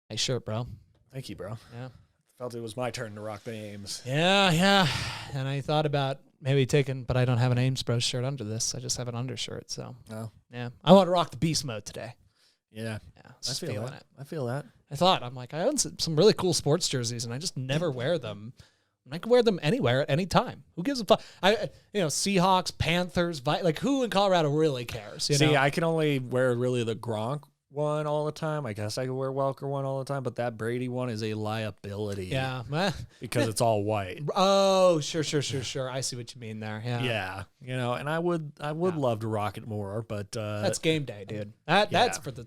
Nice shirt, bro. Thank you, bro. Yeah. Felt it was my turn to rock the Ames. Yeah. And I thought about maybe taking, but I don't have an Ames Bros shirt under this. I just have an undershirt. So, yeah. I want to rock the beast mode today. Yeah. Just feeling it. I feel that. I'm like, I own some really cool sports jerseys, and I just never wear them. I can wear them anywhere at any time. Who gives a fuck? Seahawks, Panthers, like who in Colorado really cares? See, I can only wear really the Gronk one all the time. I guess I could wear Welker one all the time, but that Brady one is a liability. Yeah. Because it's all white. Oh, sure. I see what you mean there. Yeah. Yeah. And I would love to rock it more, but that's game day, dude. That's for the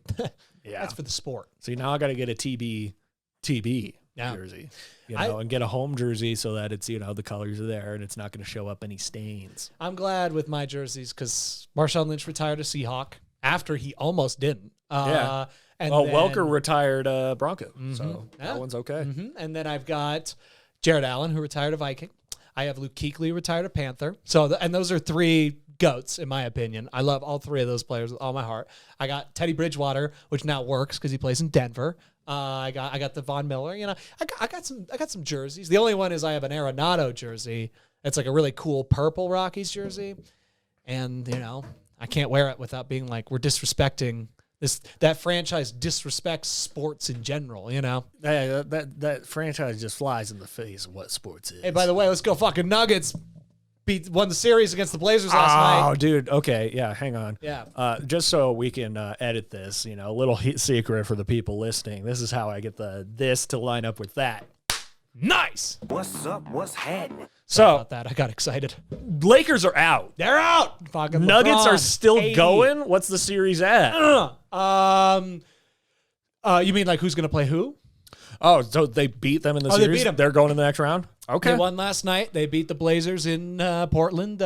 that's for the sport. See, now I got to get a TB jersey, and get a home jersey so that it's, the colors are there and it's not going to show up any stains. I'm glad with my jerseys because Marshawn Lynch retired a Seahawk after he almost didn't. And Welker retired Bronco, so that one's okay. And then I've got Jared Allen, who retired a Viking. I have Luke Kuechly, retired a Panther. So, and those are three GOATs, in my opinion. I love all three of those players with all my heart. I got Teddy Bridgewater, which now works because he plays in Denver. I got the Von Miller. I got some jerseys. The only one is I have an Arenado jersey. It's like a really cool purple Rockies jersey, and I can't wear it without being like, we're disrespecting that franchise disrespects sports in general. That franchise just flies in the face of what sports is. Hey, by the way, let's go fucking Nuggets. Won the series against the Blazers last night. Oh, dude. Okay. Yeah. Hang on. Yeah. Just so we can edit this, a little secret for the people listening. This is how I get this to line up with that. Nice. What's up? What's happening? Sorry about that. I got excited. Lakers are out. They're out. Fucking Nuggets LeBron, are still 80. going. What's the series at? You mean like who's going to play who? Oh, so they beat them in the series? They beat them. They're going in the next round? Okay. They won last night. They beat the Blazers in Portland.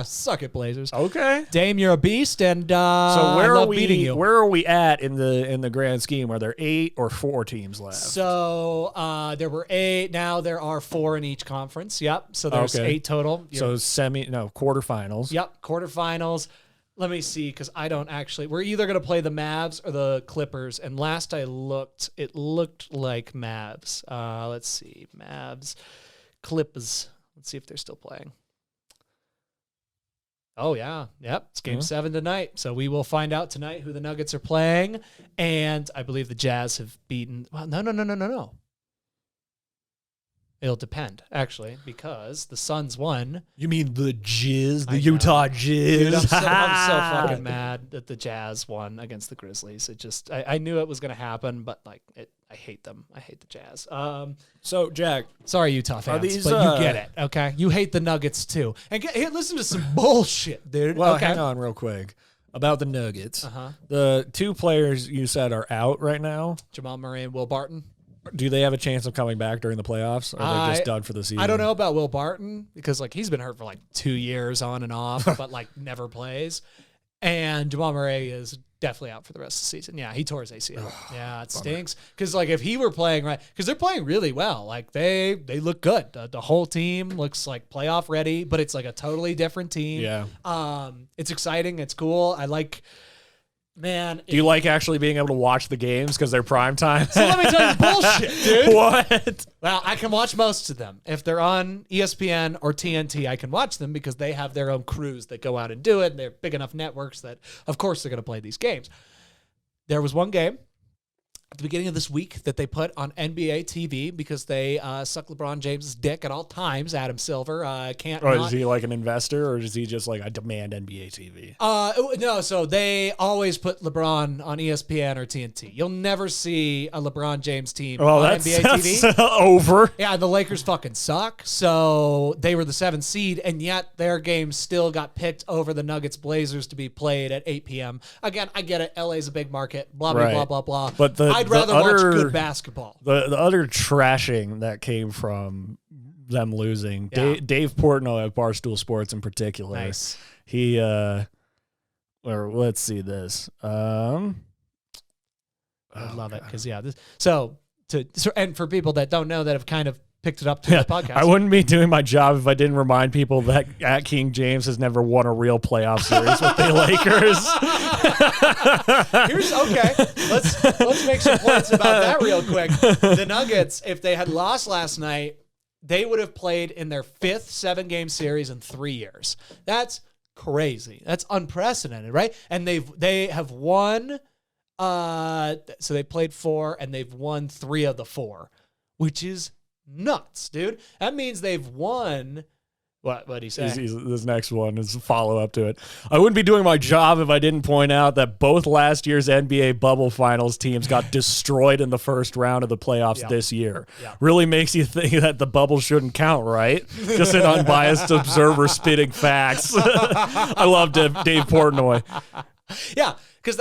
Suck it, Blazers. Okay. Dame, you're a beast, and so where I love are we beating you. Where are we at in the grand scheme? Are there 8 or 4 teams left? So there were 8. Now there are 4 in each conference. Yep. So there's 8 total. So quarterfinals. Yep, quarterfinals. Let me see, because I don't actually. We're either going to play the Mavs or the Clippers. And last I looked, it looked like Mavs. Let's see. Mavs, Clippers. Let's see if they're still playing. Oh, yeah. Yep. It's game 7 tonight. So we will find out tonight who the Nuggets are playing. And I believe the Jazz have beaten. Well, no. It'll depend, actually, because the Suns won. You mean the Jizz, the Utah Jizz? Dude, I'm so fucking mad that the Jazz won against the Grizzlies. It just, I knew it was going to happen, but I hate them. I hate the Jazz. So, Jack. Sorry, Utah fans, but you get it, okay? You hate the Nuggets, too. And listen to some bullshit, dude. Well, okay? hang on real quick. About the Nuggets. The 2 players you said are out right now. Jamal Murray and Will Barton. Do they have a chance of coming back during the playoffs? Or are they just done for the season? I don't know about Will Barton because he's been hurt for 2 years on and off, but never plays. And Jamal Murray is definitely out for the rest of the season. Yeah, he tore his ACL. Yeah, it stinks because if he were playing right, because they're playing really well. They look good. The whole team looks playoff ready, but it's a totally different team. Yeah. It's exciting. It's cool. I like. Man, do you like actually being able to watch the games because they're prime time? So let me tell you bullshit, dude. What? Well, I can watch most of them. If they're on ESPN or TNT, I can watch them because they have their own crews that go out and do it. And they're big enough networks that, of course, they're going to play these games. There was one game at the beginning of this week that they put on NBA TV because they suck LeBron James' dick at all times. Adam Silver can't. Or is he an investor, or is he just I demand NBA TV? No. So they always put LeBron on ESPN or TNT. You'll never see a LeBron James team on NBA TV. That's over. Yeah, the Lakers fucking suck. So they were the 7th seed, and yet their game still got picked over the Nuggets Blazers to be played at 8 p.m. Again, I get it. LA's a big market. Blah blah blah blah blah. But I'd rather watch good basketball. The other trashing that came from them losing, Dave Portnoy of Barstool Sports in particular. Nice. He, or let's see this. I love it because and for people that don't know that have kind of picked it up to the podcast. I wouldn't be doing my job if I didn't remind people that at King James has never won a real playoff series with the Lakers. Let's make some points about that real quick. The Nuggets, if they had lost last night, they would have played in their 5th 7-game series in 3 years. That's crazy. That's unprecedented, right? And they have won. So they played 4 and they've won 3 of the 4, which is nuts, dude. That means they've won. What'd he say? This next one is a follow-up to it. I wouldn't be doing my job if I didn't point out that both last year's NBA bubble finals teams got destroyed in the first round of the playoffs this year. Yeah. Really makes you think that the bubble shouldn't count, right? Just an unbiased observer spitting facts. I love Dave Portnoy. Yeah, because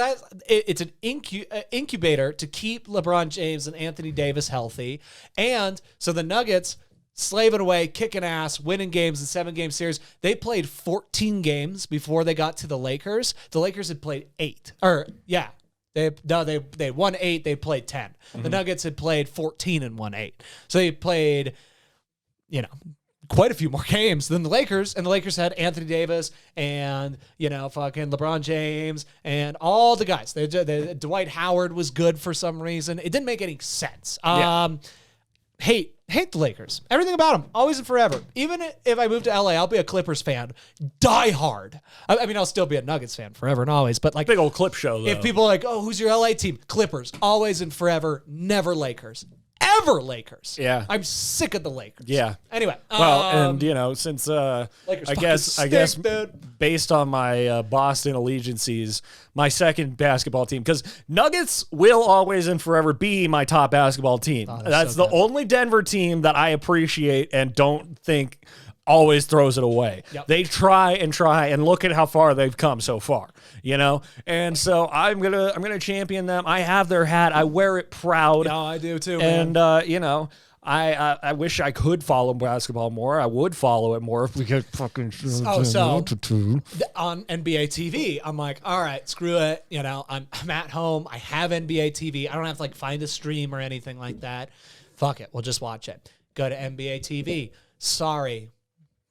it's an incubator to keep LeBron James and Anthony Davis healthy. And so the Nuggets slaving away, kicking ass, winning games in 7-game series. They played 14 games before they got to the Lakers. The Lakers had played 8. They won 8. They played 10. Mm-hmm. The Nuggets had played 14 and won 8. So they played, quite a few more games than the Lakers, and the Lakers had Anthony Davis and fucking LeBron James and all the guys. Dwight Howard was good for some reason. It didn't make any sense. Hate the Lakers. Everything about them, always and forever. Even if I move to LA, I'll be a Clippers fan, die hard. I mean, I'll still be a Nuggets fan forever and always. But like big old clip show, though. If people are like, "Oh, who's your LA team?" Clippers, always and forever, never Lakers. Ever Lakers. Yeah. I'm sick of the Lakers. Yeah. Anyway. Well, and since Lakers I guess dude. Based on my Boston allegiances, my second basketball team, because Nuggets will always and forever be my top basketball team. That's so the only Denver team that I appreciate and don't think always throws it away. Yep. They try and look at how far they've come so far, And so I'm gonna champion them. I have their hat. I wear it proud. No, I do too, man. And I wish I could follow basketball more. I would follow it more if we could fucking on NBA TV. I'm like, all right, screw it. I'm at home. I have NBA TV. I don't have to find a stream or anything like that. Fuck it. We'll just watch it. Go to NBA TV. Sorry.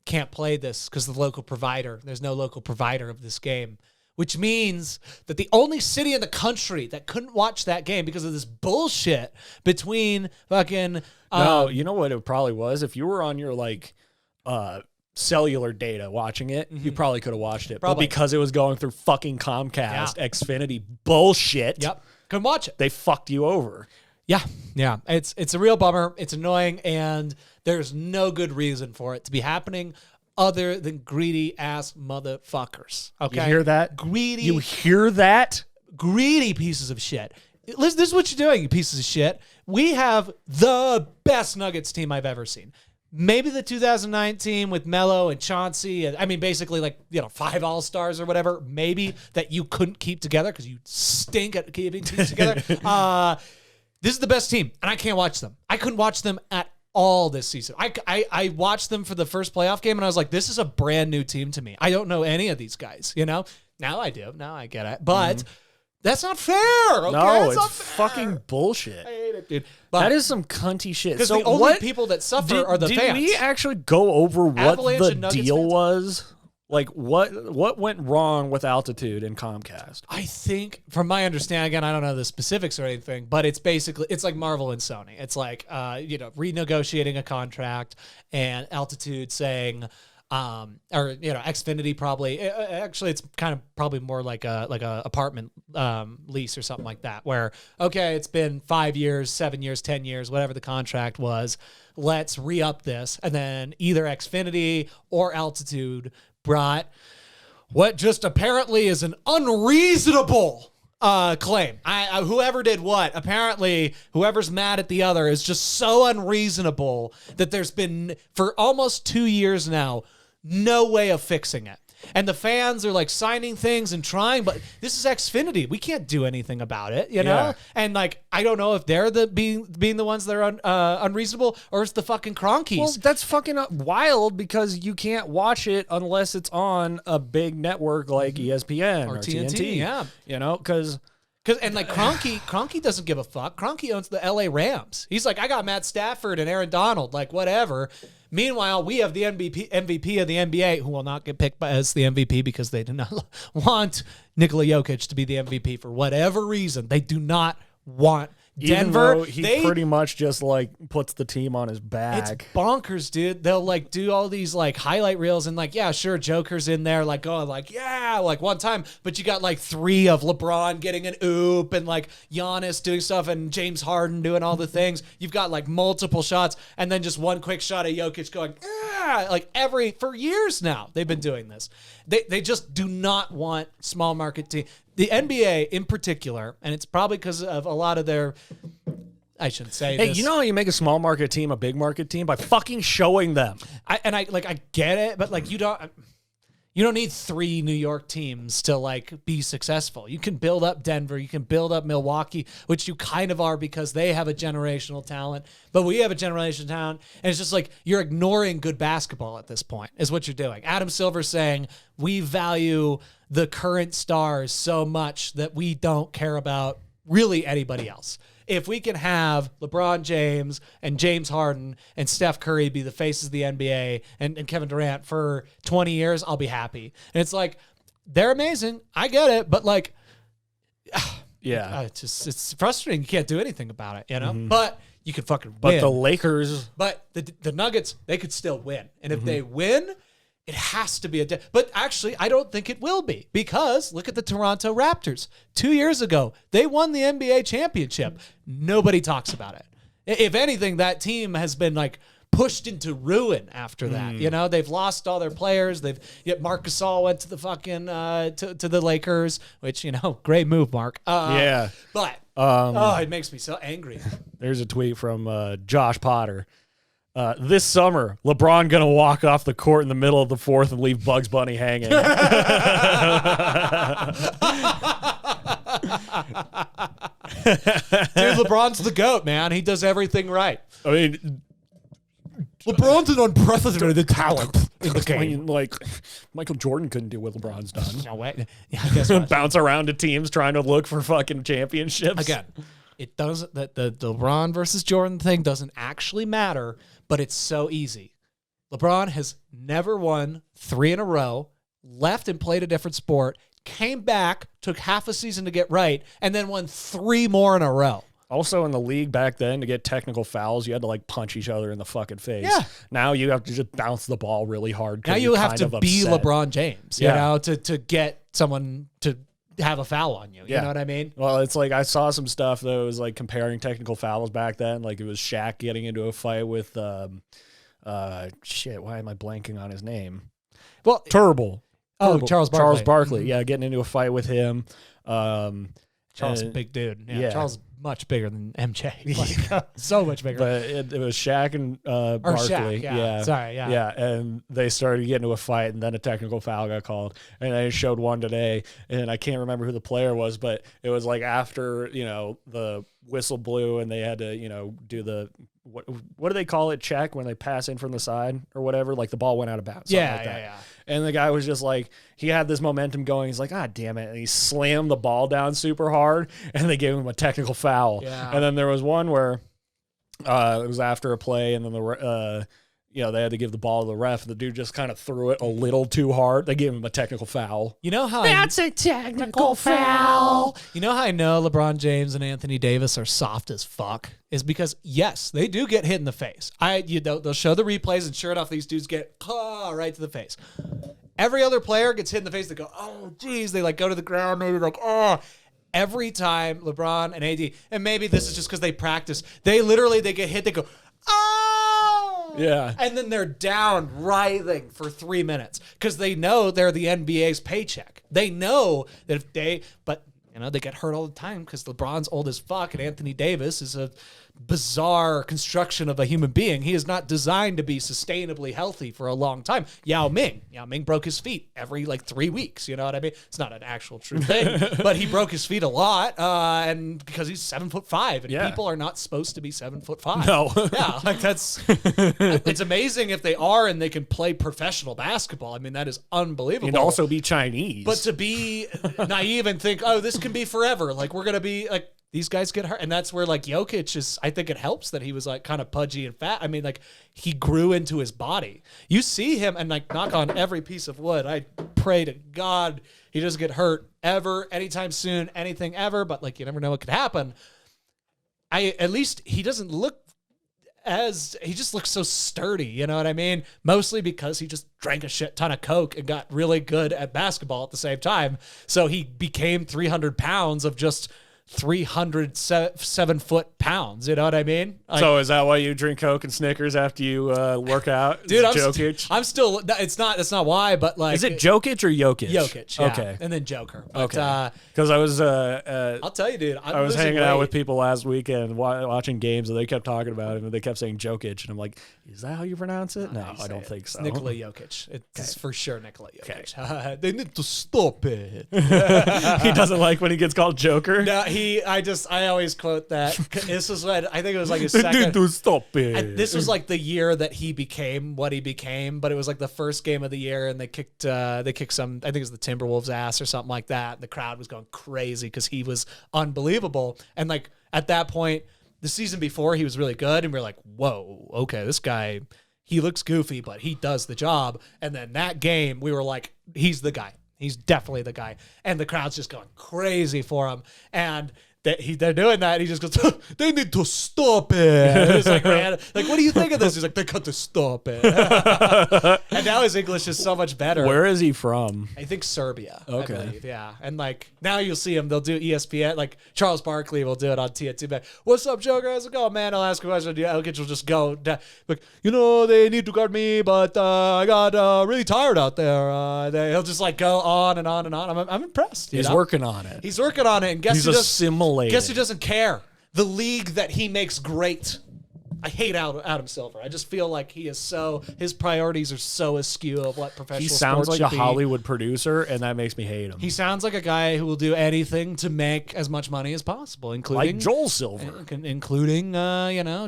Can't play this because the local provider. There's no local provider of this game, which means that the only city in the country that couldn't watch that game because of this bullshit between fucking. No, you know what it probably was? If you were on your cellular data watching it, you probably could have watched it. Probably. But because it was going through fucking Comcast, Xfinity bullshit. Yep, couldn't watch it. They fucked you over. Yeah. It's a real bummer. It's annoying, and there's no good reason for it to be happening other than greedy ass motherfuckers. Okay, you hear that? Greedy. You hear that? Greedy pieces of shit. Listen, this is what you're doing, you pieces of shit. We have the best Nuggets team I've ever seen. Maybe the 2009 with Melo and Chauncey. And, I mean, basically 5 All-Stars or whatever. Maybe that you couldn't keep together because you stink at keeping teams together. This is the best team, and I can't watch them. I couldn't watch them at all this season. I watched them for the first playoff game, and I was like, this is a brand new team to me. I don't know any of these guys, Now I do. Now I get it. But that's not fair, okay? No, it's fucking bullshit. I hate it, dude. But that is some cunty shit. Because the only people that suffer are the fans. Did we actually go over what Avalanche the deal was? What went wrong with Altitude and Comcast? I think, from my understanding, again, I don't know the specifics or anything, but it's like Marvel and Sony. It's like, renegotiating a contract and Altitude saying, Xfinity probably. Actually, it's kind of probably more like a apartment lease or something like that. Where it's been 5 years, 7 years, 10 years, whatever the contract was. Let's re-up this, and then either Xfinity or Altitude brought what just apparently is an unreasonable claim. Whoever did what, apparently whoever's mad at the other is just so unreasonable that there's been, for almost 2 years now, no way of fixing it. And the fans are signing things and trying, but this is Xfinity. We can't do anything about it, you know? Yeah. And I don't know if they're being the ones that are unreasonable, or it's the fucking Cronkies. Well, that's fucking wild because you can't watch it unless it's on a big network like ESPN or TNT. Yeah. Because And like Kroenke doesn't give a fuck. Kroenke owns the LA Rams. He's like, I got Matt Stafford and Aaron Donald, like whatever. Meanwhile, we have the MVP of the NBA, who will not get picked as the MVP because they do not want Nikola Jokic to be the MVP for whatever reason. They do not want Denver. Even though he pretty much just like puts the team on his back. It's bonkers, dude. They'll like do all these like highlight reels and like, yeah, sure, Joker's in there, like going like, yeah, like one time, but you got like 3 of LeBron getting an oop and like Giannis doing stuff and James Harden doing all the things. You've got like multiple shots and then just one quick shot of Jokic going, ah, like for years now they've been doing this. They just do not want small market team. The NBA in particular, and it's probably because of a lot of their, I shouldn't say Hey, this. you know how you make a small market team a big market team? By fucking showing them. I get it, but like you don't need 3 New York teams to like be successful. You can build up Denver, you can build up Milwaukee, which you kind of are because they have a generational talent, but we have a generational talent, and it's just like you're ignoring good basketball at this point is what you're doing. Adam Silver saying we value the current stars so much that we don't care about really anybody else. If we can have LeBron James and James Harden and Steph Curry be the faces of the NBA and Kevin Durant for 20 years, I'll be happy. And it's like, they're amazing. I get it. But like, yeah, it's frustrating. You can't do anything about it, you know? But you could fucking win. But the Lakers. But the Nuggets, they could still win. And if they win, it has to be but actually, I don't think it will be because look at the Toronto Raptors. 2 years ago, they won the NBA championship. Nobody talks about it. If anything, that team has been like pushed into ruin after that. You know, they've lost all their players. Yet Marc Gasol went to the fucking to the Lakers, which, you know, great move, Mark. Yeah. But it makes me so angry. There's a tweet from Josh Potter. This summer, LeBron gonna walk off the court in the middle of the 4th and leave Bugs Bunny hanging. Dude, LeBron's the GOAT, man. He does everything right. I mean, LeBron's an unprecedented talent in the I game. mean, like Michael Jordan couldn't do what LeBron's done. No way. Yeah, I guess not. Bounce around to teams trying to look for fucking championships. Again, it doesn't. The LeBron versus Jordan thing doesn't actually matter, but it's so easy. LeBron has never won 3 in a row, left and played a different sport, came back, took half a season to get right, and then won 3 more in a row. Also in the league back then, to get technical fouls, you had to like punch each other in the fucking face. Yeah. Now you have to just bounce the ball really hard. Now you have to be upset. LeBron James, you know, to get someone to have a foul on you. You know what I mean? Well, it's like I saw some stuff that was like comparing technical fouls back then. Like it was Shaq getting into a fight with shit, why am I blanking on his name? Well, Turble. Charles Barkley. Charles Barkley. Yeah, getting into a fight with him. Charles is a big dude. Yeah. Charles much bigger than MJ. Like, so much bigger. But it was Shaq and Barkley. Shaq, yeah. Sorry, yeah. Yeah, and they started getting into a fight, and then a technical foul got called. And I showed one today, and I can't remember who the player was, but it was like after, you know, the whistle blew, and they had to, you know, do the, what do they call it, check, when they pass in from the side or whatever? Like the ball went out of bounds. Yeah. And the guy was just like, he had this momentum going. He's like, damn it. And he slammed the ball down super hard, and they gave him a technical foul. Yeah. And then there was one where it was after a play, and then they had to give the ball to the ref. The dude just kind of threw it a little too hard. They gave him a technical foul. You know how That's a technical foul. You know how I know LeBron James and Anthony Davis are soft as fuck? Is because, yes, they do get hit in the face. They'll show the replays, and sure enough, these dudes get right to the face. Every other player gets hit in the face. They go, oh, geez. They like go to the ground. Maybe like, oh. Every time LeBron and AD, and maybe this is just because they practice, they get hit. They go, oh. Yeah. And then they're down writhing for 3 minutes because they know they're the NBA's paycheck. They know that if they get hurt all the time because LeBron's old as fuck and Anthony Davis is a bizarre construction of a human being. He is not designed to be sustainably healthy for a long time. Yao Ming broke his feet every like 3 weeks. You know what I mean? It's not an actual true thing, but he broke his feet a lot, and because he's 7'5", and people are not supposed to be 7'5". No, yeah, like it's amazing if they are and they can play professional basketball. I mean, that is unbelievable. And also be Chinese, but to be naive and think, oh, this can be forever. Like we're gonna be like. These guys get hurt. And that's where like Jokic is, I think it helps that he was like kind of pudgy and fat. I mean, like he grew into his body. You see him and like knock on every piece of wood. I pray to God he doesn't get hurt ever, anytime soon, anything ever. But like, you never know what could happen. At least he doesn't look he just looks so sturdy. You know what I mean? Mostly because he just drank a shit ton of Coke and got really good at basketball at the same time. So he became 300 pounds of just 307 pounds. You know what I mean? Like, so is that why you drink Coke and Snickers after you work out? Dude, Jokic? I'm still. That's not why, but like, is it Jokic or Jokic? Jokic. Yeah. Okay, and then Joker. But, okay. Because I was. I'll tell you, dude. I was hanging out with people last weekend watching games, and they kept talking about it, and they kept saying Jokic, and I'm like, is that how you pronounce it? No, I don't think so. It's Nikola Jokic. It's for sure Nikola Jokic. Okay. They need to stop it. He doesn't like when he gets called Joker. No, I always quote that. This was what I think it was like his second. They need to stop it. And this was like the year that he became what he became, but it was like the first game of the year, and they kicked some. I think it was the Timberwolves' ass or something like that. The crowd was going crazy because he was unbelievable. And like at that point, the season before, he was really good, and we were like, whoa, okay, this guy, he looks goofy, but he does the job. And then that game, we were like, he's the guy. He's definitely the guy. And the crowd's just going crazy for him. And they're doing that. And he just goes, they need to stop it. It's like, man, like, what do you think of this? He's like, they got to stop it. And now his English is so much better. Where is he from? I think Serbia. Okay. I believe, yeah. And like now you'll see him. They'll do ESPN. Like Charles Barkley will do it on TNT. But what's up, Joker? How's it going, man? I'll ask a question. Jokic will just go like, they need to guard me, but I got really tired out there. He'll just like go on and on and on. I'm impressed. He's working on it. He's working on it. And guess Guess who doesn't care? The league that he makes great. I hate Adam Silver. I just feel like his priorities are so askew of what professional sports should be. He sounds like a Hollywood producer, and that makes me hate him. He sounds like a guy who will do anything to make as much money as possible, including like Joel Silver, including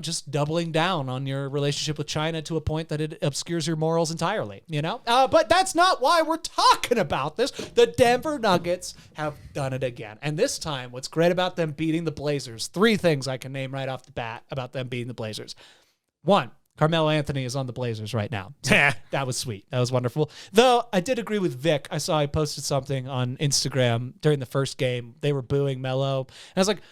just doubling down on your relationship with China to a point that it obscures your morals entirely. But that's not why we're talking about this. The Denver Nuggets have done it again, and this time, what's great about them beating the Blazers? 3 things I can name right off the bat about them beating the Blazers. 1, Carmelo Anthony is on the Blazers right now. That was sweet. That was wonderful. Though I did agree with Vic. I saw he posted something on Instagram during the first game. They were booing Melo. And I was like,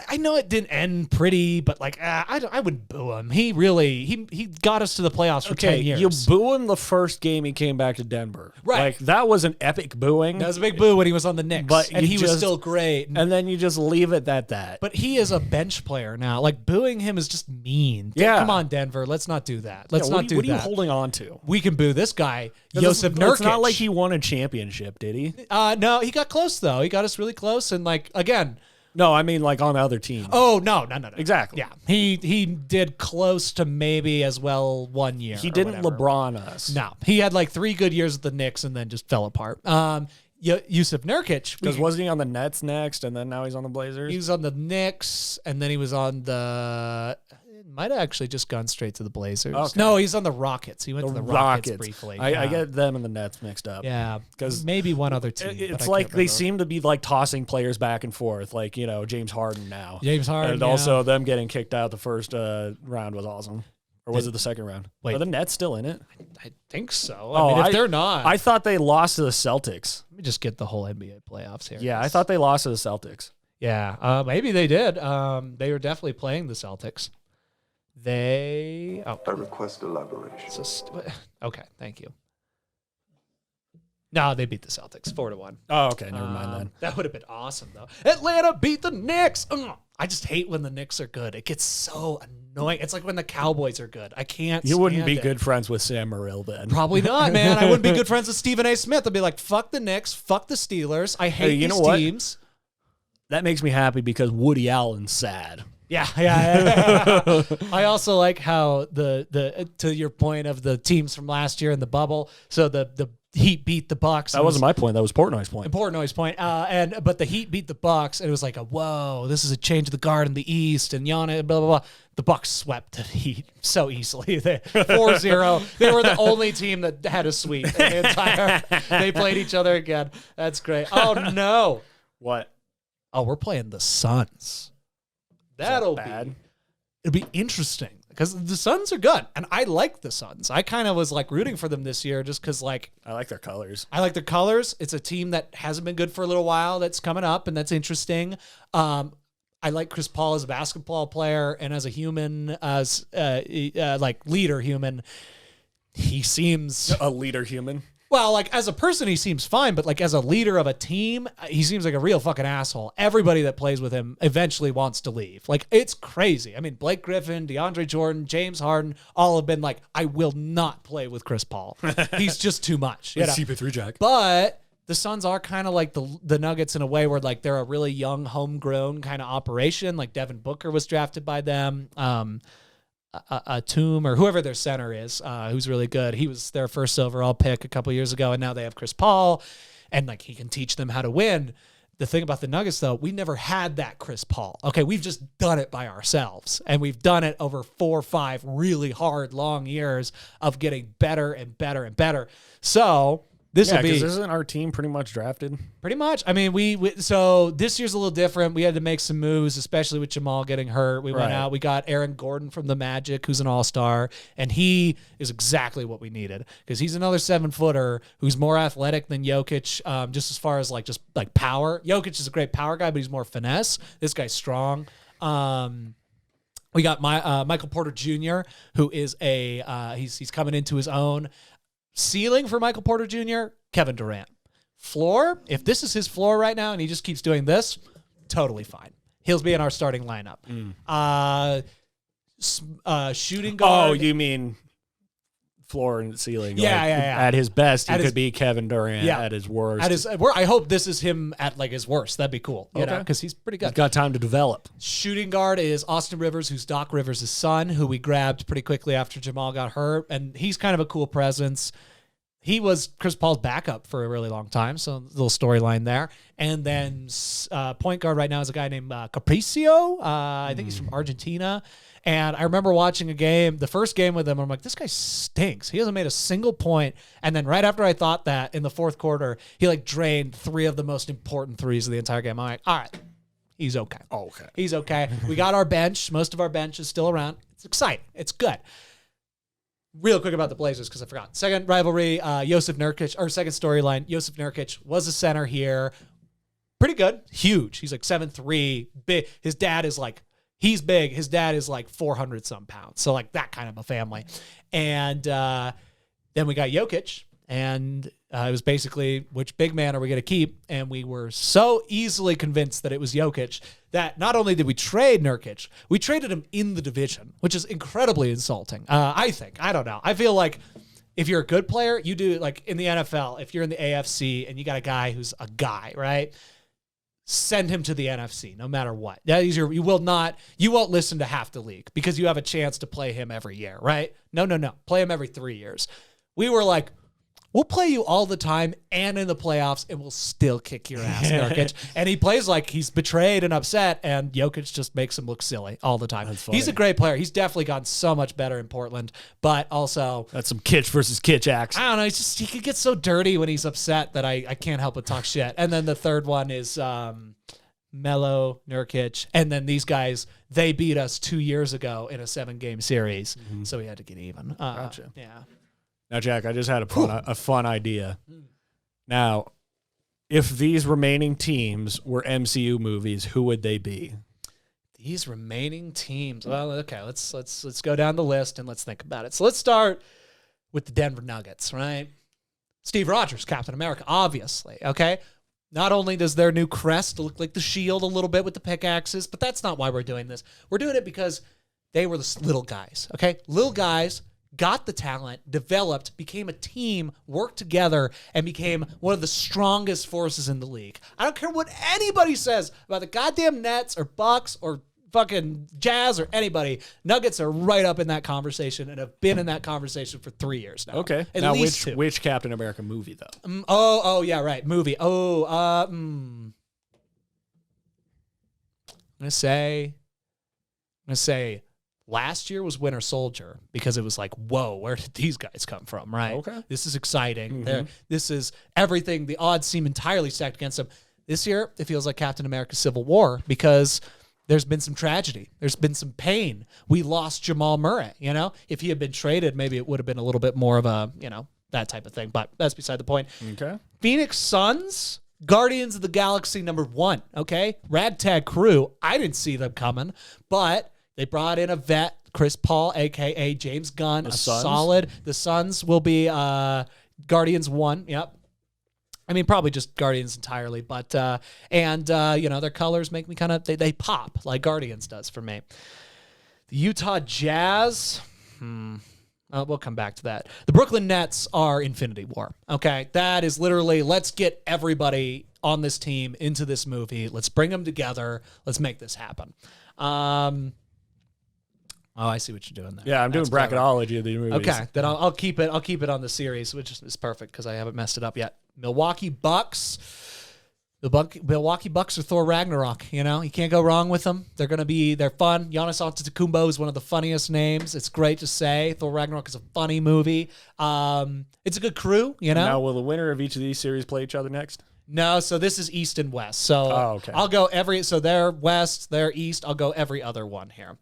I know it didn't end pretty, but like I wouldn't boo him. He really he got us to the playoffs for 10 years. You boo him the first game he came back to Denver. Right. Like that was an epic booing. That was a big boo when he was on the Knicks. But and he was still great. And then you just leave it at that. But he is a bench player now. Like booing him is just mean. Yeah. Come on, Denver. Let's not do that. Let's not do that. What are you holding on to? We can boo this guy, Jusuf Nurkic. It's not like he won a championship, did he? No, he got close though. He got us really close, and like again. No, I mean like on the other team. Oh, no. Exactly. Yeah. He did close to maybe as well 1 year. He didn't LeBron us. No. He had like 3 good years at the Knicks and then just fell apart. Jusuf Nurkic. Because wasn't he on the Nets next and then now he's on the Blazers? He was on the Knicks and then he was on the... Might have actually just gone straight to the Blazers. Okay. No, he's on the Rockets. He went to the Rockets briefly. I get them and the Nets mixed up. Yeah, because maybe one other team. It's like they seem to be like tossing players back and forth, like James Harden now. James Harden, and also them getting kicked out the first round was awesome. Or was it the second round? Wait, are the Nets still in it? I think so. I mean, if they're not, I thought they lost to the Celtics. Let me just get the whole NBA playoffs here. Yeah, I thought they lost to the Celtics. Yeah, maybe they did. They were definitely playing the Celtics. I request elaboration. Okay, thank you. No, they beat the Celtics 4-1. Oh, okay, never mind then. That would have been awesome though. Atlanta beat the Knicks. I just hate when the Knicks are good. It gets so annoying. It's like when the Cowboys are good. I can't. You wouldn't be good friends with Sam Morril then. Probably not, man. I wouldn't be good friends with Stephen A. Smith. I'd be like, fuck the Knicks, fuck the Steelers. I hate these teams. That makes me happy because Woody Allen's sad. Yeah. I also like how the to your point of the teams from last year in the bubble. So the Heat beat the Bucks. That wasn't my point. That was Portnoy's point. Portnoy's point. But the Heat beat the Bucks, and it was like whoa, this is a change of the guard in the East, and Giannis, blah blah blah. The Bucks swept the Heat so easily. 4-0. They were the only team that had a sweep. They played each other again. That's great. Oh no. What? Oh, we're playing the Suns. That'll be bad. It'll be interesting because the Suns are good, and I like the Suns. I kind of was like rooting for them this year just because, like, I like their colors. It's a team that hasn't been good for a little while. That's coming up, and that's interesting. I like Chris Paul as a basketball player and as a human, as like leader human. He seems a leader human. Well, like as a person, he seems fine, but like as a leader of a team, he seems like a real fucking asshole. Everybody that plays with him eventually wants to leave. Like it's crazy. I mean, Blake Griffin, DeAndre Jordan, James Harden, all have been like, I will not play with Chris Paul. He's just too much. CP3 Jack. But the Suns are kind of like the Nuggets in a way where like they're a really young, homegrown kind of operation. Like Devin Booker was drafted by them. A Tomb or whoever their center is, who's really good. He was their first overall pick a couple years ago, and now they have Chris Paul, and like he can teach them how to win. The thing about the Nuggets, though, we never had that Chris Paul. Okay, we've just done it by ourselves, and we've done it over 4 or 5 really hard, long years of getting better and better and better. So this will be. Because isn't our team pretty much drafted? Pretty much. I mean, so this year's a little different. We had to make some moves, especially with Jamal getting hurt. We went out. We got Aaron Gordon from the Magic, who's an all-star, and he is exactly what we needed because he's another 7-footer who's more athletic than Jokic, just as far as like power. Jokic is a great power guy, but he's more finesse. This guy's strong. We got Michael Porter Jr., who is he's coming into his own. Ceiling for Michael Porter Jr., Kevin Durant. Floor, if this is his floor right now and he just keeps doing this, totally fine. He'll be in our starting lineup. Shooting guard. Oh, you mean floor and ceiling? Yeah, like, yeah. At his best, he could be Kevin Durant. Yeah. At his worst. I hope this is him at like his worst. That'd be cool. You know, because he's pretty good. He's got time to develop. Shooting guard is Austin Rivers, who's Doc Rivers' son, who we grabbed pretty quickly after Jamal got hurt, and he's kind of a cool presence. He was Chris Paul's backup for a really long time, so a little storyline there. And then point guard right now is a guy named Capricio. I think he's from Argentina. And I remember watching the first game with him, and I'm like, this guy stinks. He hasn't made a single point. And then right after I thought that, in the fourth quarter, he like drained 3 of the most important threes of the entire game. I'm like, all right, he's okay. Oh, okay. He's okay. We got our bench. Most of our bench is still around. It's exciting. It's good. Real quick about the Blazers, because I forgot. Second rivalry, Jusuf Nurkic, or second storyline, Jusuf Nurkic was a center here. Pretty good. Huge. He's like 7'3", big. His dad is like, he's big. His dad is like 400-some pounds. So like that kind of a family. And then we got Jokic, and it was basically, which big man are we going to keep? And we were so easily convinced that it was Jokic that not only did we trade Nurkic, we traded him in the division, which is incredibly insulting. I think. I don't know. I feel like if you're a good player, you do like in the NFL, if you're in the AFC and you got a guy who's a guy, right? Send him to the NFC no matter what. You won't listen to half the league because you have a chance to play him every year, right? No. Play him every 3 years. We were like, we'll play you all the time and in the playoffs, and we'll still kick your ass, Nurkic. And he plays like he's betrayed and upset, and Jokic just makes him look silly all the time. He's a great player. He's definitely gotten so much better in Portland, but also... That's some kitsch versus kitsch acts. I don't know. He could get so dirty when he's upset that I can't help but talk shit. And then the third one is Melo, Nurkic, and then these guys, they beat us 2 years ago in a 7-game series, so we had to get even. Gotcha. Yeah. Now, Jack, I just had a fun idea. Now, if these remaining teams were MCU movies, who would they be? These remaining teams. Well, okay, let's go down the list and let's think about it. So let's start with the Denver Nuggets, right? Steve Rogers, Captain America, obviously. Okay. Not only does their new crest look like the shield a little bit with the pickaxes, but that's not why we're doing this. We're doing it because they were the little guys. Okay, little guys. Got the talent, developed, became a team, worked together, and became one of the strongest forces in the league. I don't care what anybody says about the goddamn Nets or Bucks or fucking Jazz or anybody, Nuggets are right up in that conversation and have been in that conversation for 3 years now. Okay. At now, least two. which Captain America movie, though? Yeah, right. Movie. I'm gonna say last year was Winter Soldier because it was like, whoa, where did these guys come from? Right. Okay. This is exciting. This is everything. The odds seem entirely stacked against them. This year, it feels like Captain America Civil War because there's been some tragedy. There's been some pain. We lost Jamal Murray. If he had been traded, maybe it would have been a little bit more of a, that type of thing. But that's beside the point. Okay. Phoenix Suns, Guardians of the Galaxy #1. Okay. Ragtag crew. I didn't see them coming, but they brought in a vet, Chris Paul, a.k.a. James Gunn, solid. The Suns will be Guardians 1. Yep. I mean, probably just Guardians entirely, but their colors make me kind of they pop like Guardians does for me. The Utah Jazz, we'll come back to that. The Brooklyn Nets are Infinity War. Okay, that is literally let's get everybody on this team into this movie. Let's bring them together. Let's make this happen. I see what you're doing there. Yeah, I'm doing bracketology of the movies. Okay, then I'll keep it. I'll keep it on the series, which is perfect because I haven't messed it up yet. Milwaukee Bucks. Milwaukee Bucks are Thor Ragnarok. You can't go wrong with them. They're fun. Giannis Antetokounmpo is one of the funniest names. It's great to say. Thor Ragnarok is a funny movie. It's a good crew. Now, will the winner of each of these series play each other next? No, so this is East and West. So okay. I'll go so they're West, they're East. I'll go every other one here.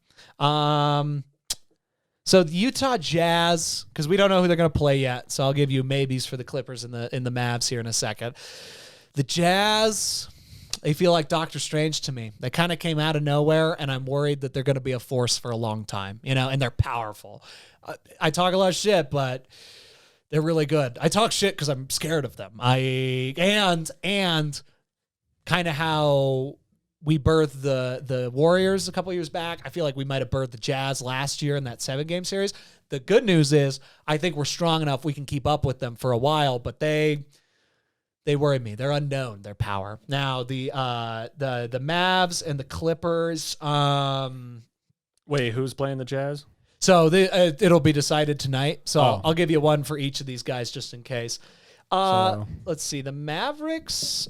So the Utah Jazz, because we don't know who they're going to play yet, so I'll give you maybes for the Clippers and the Mavs here in a second. The Jazz, they feel like Doctor Strange to me. They kind of came out of nowhere, and I'm worried that they're going to be a force for a long time, and they're powerful. I talk a lot of shit, but they're really good. I talk shit because I'm scared of them. And kind of how we birthed the Warriors a couple years back. I feel like we might have birthed the Jazz last year in that 7-game series. The good news is I think we're strong enough we can keep up with them for a while, but they worry me. They're unknown, their power. Now the Mavs and the Clippers. Wait, who's playing the Jazz? So it'll be decided tonight. So I'll give you one for each of these guys just in case. Let's see. The Mavericks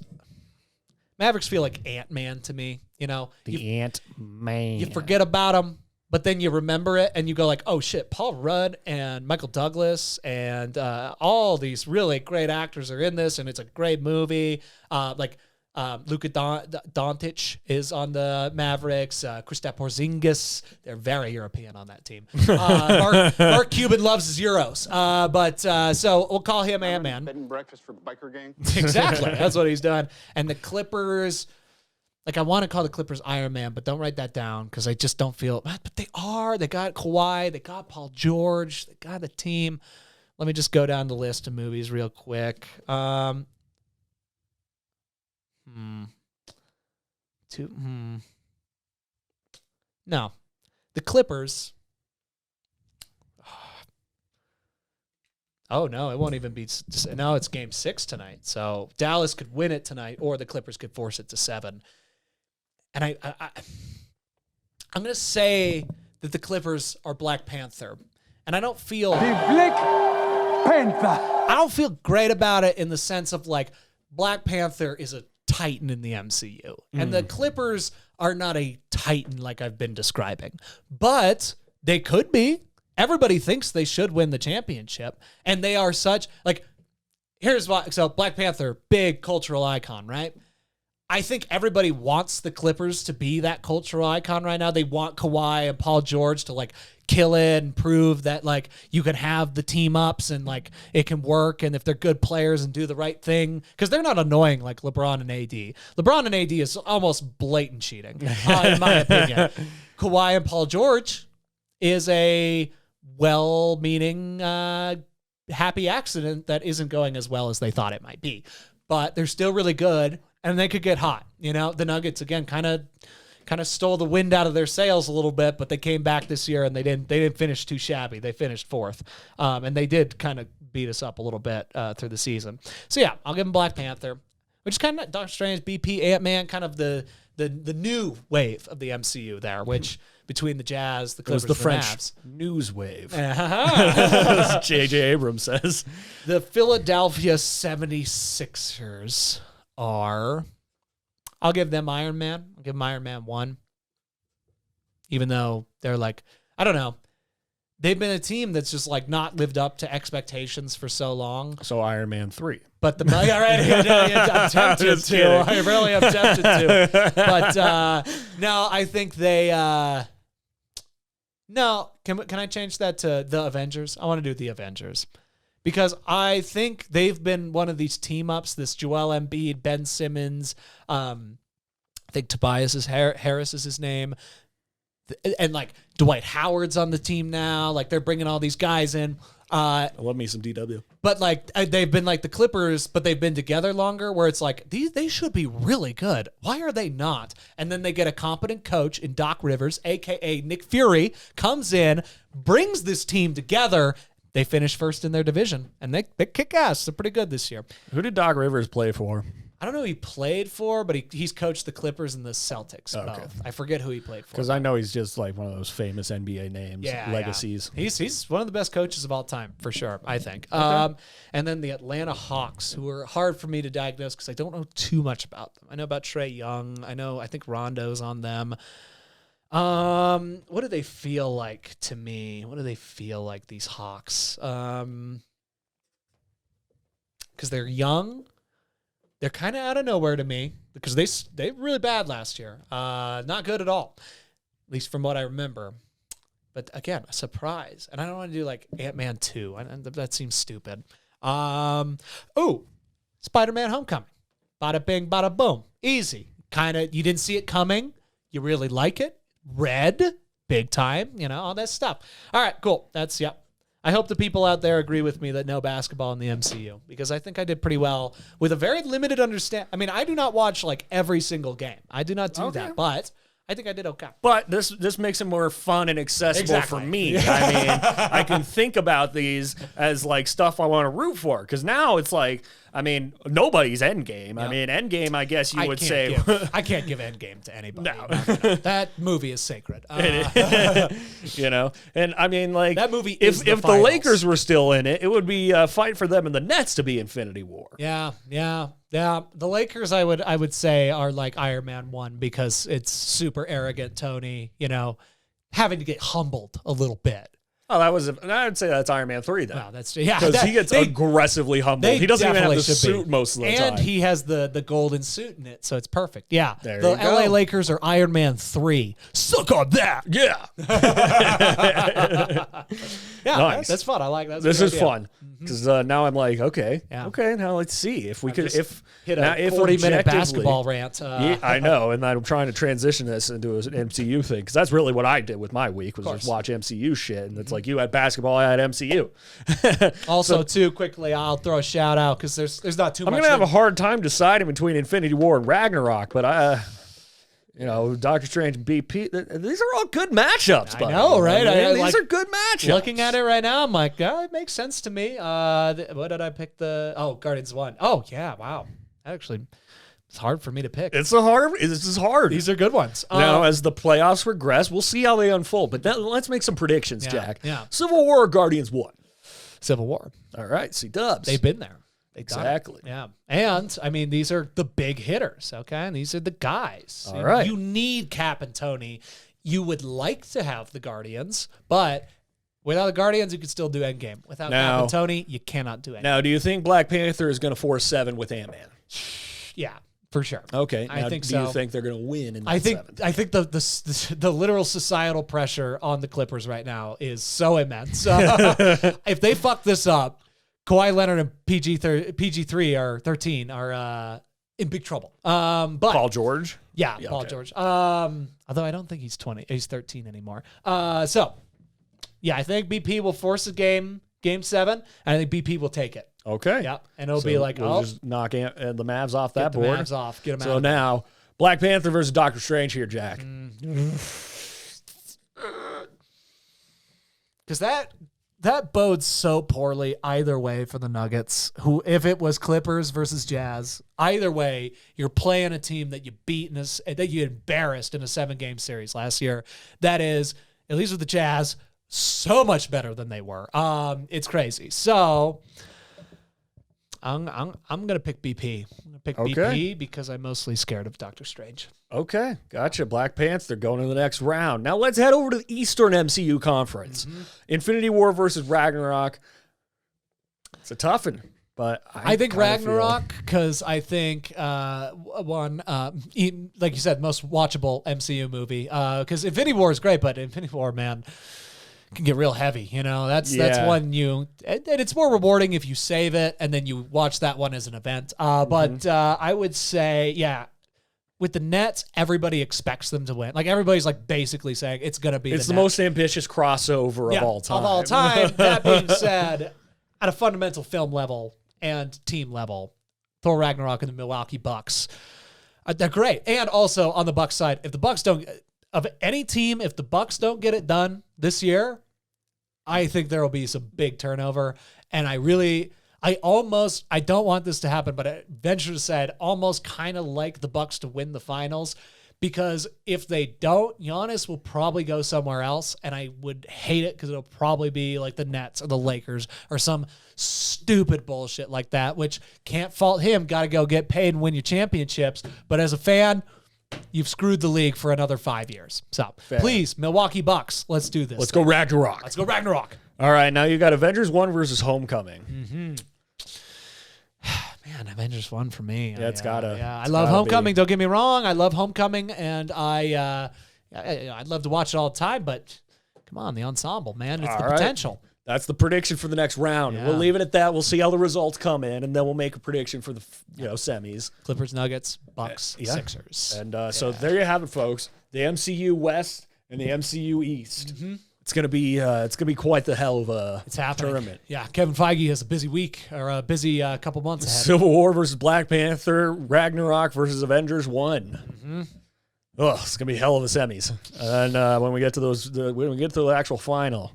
feel like Ant-Man to me. Ant-Man. You forget about them, but then you remember it and you go like, oh shit, Paul Rudd and Michael Douglas and all these really great actors are in this, and it's a great movie. Luka Doncic is on the Mavericks. Kristaps Porzingis. They're very European on that team. Mark Cuban loves his Euros. So we'll call him Ant-Man. Bed and breakfast for biker gang. Exactly. That's what he's done. And the Clippers, I want to call the Clippers Iron Man, but don't write that down because I just don't feel, but they are. They got Kawhi. They got Paul George. They got the team. Let me just go down the list of movies real quick. No, the Clippers. Oh no, it won't even be. No, it's Game 6 tonight. So Dallas could win it tonight, or the Clippers could force it to 7. And I'm going to say that the Clippers are Black Panther, and I don't feel Black Panther. I don't feel great about it in the sense of Black Panther is a titan in the MCU. And the Clippers are not a titan like I've been describing. But they could be. Everybody thinks they should win the championship. And they are such, here's why. So Black Panther, big cultural icon, right? I think everybody wants the Clippers to be that cultural icon right now. They want Kawhi and Paul George to kill it and prove that you can have the team ups and it can work, and if they're good players and do the right thing, because they're not annoying like LeBron and AD. LeBron and AD is almost blatant cheating, in my opinion. Kawhi and Paul George is a well-meaning happy accident that isn't going as well as they thought it might be, but they're still really good. And they could get hot. The Nuggets again kind of stole the wind out of their sails a little bit, but they came back this year and they didn't finish too shabby. They finished 4th, and they did kind of beat us up a little bit through the season. So yeah, I'll give them Black Panther, which is kind of Doctor Strange, BP, Ant-Man, kind of the the new wave of the MCU there, which between the Jazz, the Clippers, It was the French Mavs. news wave. Uh-huh. As J.J. Abrams says. The Philadelphia 76ers are, I'll give them Iron Man. I'll give them Iron Man 1. Even though they're like, I don't know. They've been a team that's just like not lived up to expectations for so long. So Iron Man 3. But the I'm tempted to. I really am tempted to. But no, I think they. No, can I change that to the Avengers? I want to do the Avengers because I think they've been one of these team ups. This Joel Embiid, Ben Simmons. I think Tobias Harris is his name. And like Dwight Howard's on the team now. Like they're bringing all these guys in. I love me some DW. But like they've been like the Clippers, but they've been together longer. Where it's like they should be really good. Why are they not? And then they get a competent coach in Doc Rivers, aka Nick Fury, comes in, brings this team together. They finish first in their division, and they kick ass. They're pretty good this year. Who did Doc Rivers play for? I don't know who he played for, but he's coached the Clippers and the Celtics. Okay. Both. I forget who he played for. Because I know he's just like one of those famous NBA names, legacies. Yeah. He's one of the best coaches of all time, for sure, I think. Okay. And then the Atlanta Hawks, who are hard for me to diagnose because I don't know too much about them. I know about Trae Young. I think Rondo's on them. What do they feel like to me? What do they feel like, these Hawks? Because they're young. They're kind of out of nowhere to me because they were really bad last year. Not good at all, at least from what I remember. But again, a surprise. And I don't want to do like Ant-Man 2. That seems stupid. Spider-Man Homecoming. Bada bing, bada boom. Easy. You didn't see it coming. You really like it. Red, big time, all that stuff. All right, cool. I hope the people out there agree with me that know basketball in the MCU, because I think I did pretty well with a very limited understanding. I mean, I do not watch like every single game. I do not do that, but I think I did okay. But this makes it more fun and accessible for me. I mean, I can think about these as like stuff I want to root for, because now it's like, I mean, nobody's Endgame. Yep. I mean, Endgame, I guess you would say. I can't give Endgame to anybody. No. That movie is sacred. And I mean, like, that movie if the Lakers were still in it, it would be a fight for them and the Nets to be Infinity War. Yeah. The Lakers, I would say, are like Iron Man 1 because it's super arrogant Tony, having to get humbled a little bit. Oh, I would say that's Iron Man 3 then. Wow, because he gets aggressively humbled. He doesn't even have the suit most of the time. And he has the golden suit in it, so it's perfect. Yeah. There the you go. LA Lakers are Iron Man 3. Suck on that. Yeah. Yeah, nice. that's fun. I like that. This is fun. Because now I'm like, okay, Yeah. now let's see if we could hit a 40-minute basketball rant. I know, and I'm trying to transition this into an MCU thing, because that's really what I did with my week, was just watch MCU shit, and it's like, you had basketball, I had MCU. Also, too quickly, I'll throw a shout out because there's not too much. I'm gonna have a hard time deciding between Infinity War and Ragnarok, but Doctor Strange and BP, these are all good matchups. I know, right? These are good matchups. Looking at it right now, I'm like, it makes sense to me. What did I pick? Guardians 1. Oh, yeah, wow. Actually, it's hard for me to pick. This is hard. These are good ones. Now, as the playoffs progress, we'll see how they unfold. But let's make some predictions, Jack. Yeah. Civil War or Guardians 1? Civil War. All right, C-dubs. They've been there. Exactly. Yeah. And, I mean, these are the big hitters, okay? And these are the guys. All right. You need Cap and Tony. You would like to have the Guardians, but without the Guardians, you could still do Endgame. Without Cap and Tony, you cannot do Endgame. Now, do you think Black Panther is going to force 7 with Ant-Man? Yeah, for sure. Okay. I think do so. You think they're going to win in that I think 7? I think the literal societal pressure on the Clippers right now is so immense. If they fuck this up, Kawhi Leonard and PG3 or 13 are in big trouble. But Paul George? Yeah, Paul George. Although I don't think he's 20. He's 13 anymore. I think BP will force a game 7, and I think BP will take it. Okay. Yeah, and it'll be like, we'll just knock the Mavs off that get board. the Mavs off. Get them So out. now, Black Panther versus Doctor Strange here, Jack. Because that that bodes so poorly either way for the Nuggets. Who, if it was Clippers versus Jazz, either way, you're playing a team that you beat that you embarrassed in a 7-game series last year. That is, at least with the Jazz, so much better than they were. It's crazy. So I'm gonna pick BP. I'm gonna pick BP because I'm mostly scared of Doctor Strange. Okay, gotcha. Black Panther going to the next round. Now let's head over to the Eastern MCU Conference. Infinity War versus Ragnarok. It's a tough one, but I think Ragnarok because I think like you said, most watchable MCU movie. Because Infinity War is great, but Infinity War, man, can get real heavy. That's one and it's more rewarding if you save it and then you watch that one as an event. But I would say, with the Nets, everybody expects them to win. Like everybody's like basically saying it's going to be. It's the most ambitious crossover of all time. Of all time. That being said, at a fundamental film level and team level, Thor Ragnarok and the Milwaukee Bucks, they're great. And also on the Bucks side, if the Bucks don't, of any team, if the Bucks don't get it done this year, I think there will be some big turnover. And I don't want this to happen, but I venture to say I'd almost kind of like the Bucks to win the finals because if they don't, Giannis will probably go somewhere else, and I would hate it because it'll probably be like the Nets or the Lakers or some stupid bullshit like that, which can't fault him. Got to go get paid and win your championships. But as a fan, you've screwed the league for another 5 years. So please, Milwaukee Bucks, let's do this. Let's go Ragnarok. Let's go Ragnarok. All right, now you got Avengers 1 versus Homecoming. Man, Avengers 1 for me. Yeah, it's gotta. Yeah, I love Homecoming. Don't get me wrong. I love Homecoming, and I'd love to watch it all the time. But come on, the ensemble, man, it's the potential. That's the prediction for the next round. Yeah. We'll leave it at that. We'll see how the results come in, and then we'll make a prediction for the semis. Clippers, Nuggets, Bucks, Sixers. And so there you have it, folks. The MCU West and the MCU East. It's gonna be quite the hell of a tournament. Yeah, Kevin Feige has a busy week or a busy couple months ahead. Civil War versus Black Panther, Ragnarok versus Avengers 1. Oh, it's gonna be hell of a semis. And when we get to the actual final,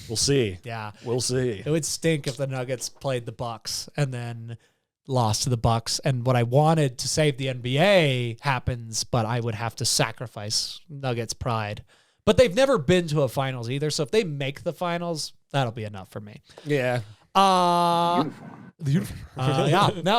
we'll see. Yeah, we'll see. It would stink if the Nuggets played the Bucks and then lost to the Bucks. And what I wanted to save the NBA happens, but I would have to sacrifice Nuggets' pride. But they've never been to a finals either. So if they make the finals, that'll be enough for me. Yeah. Now,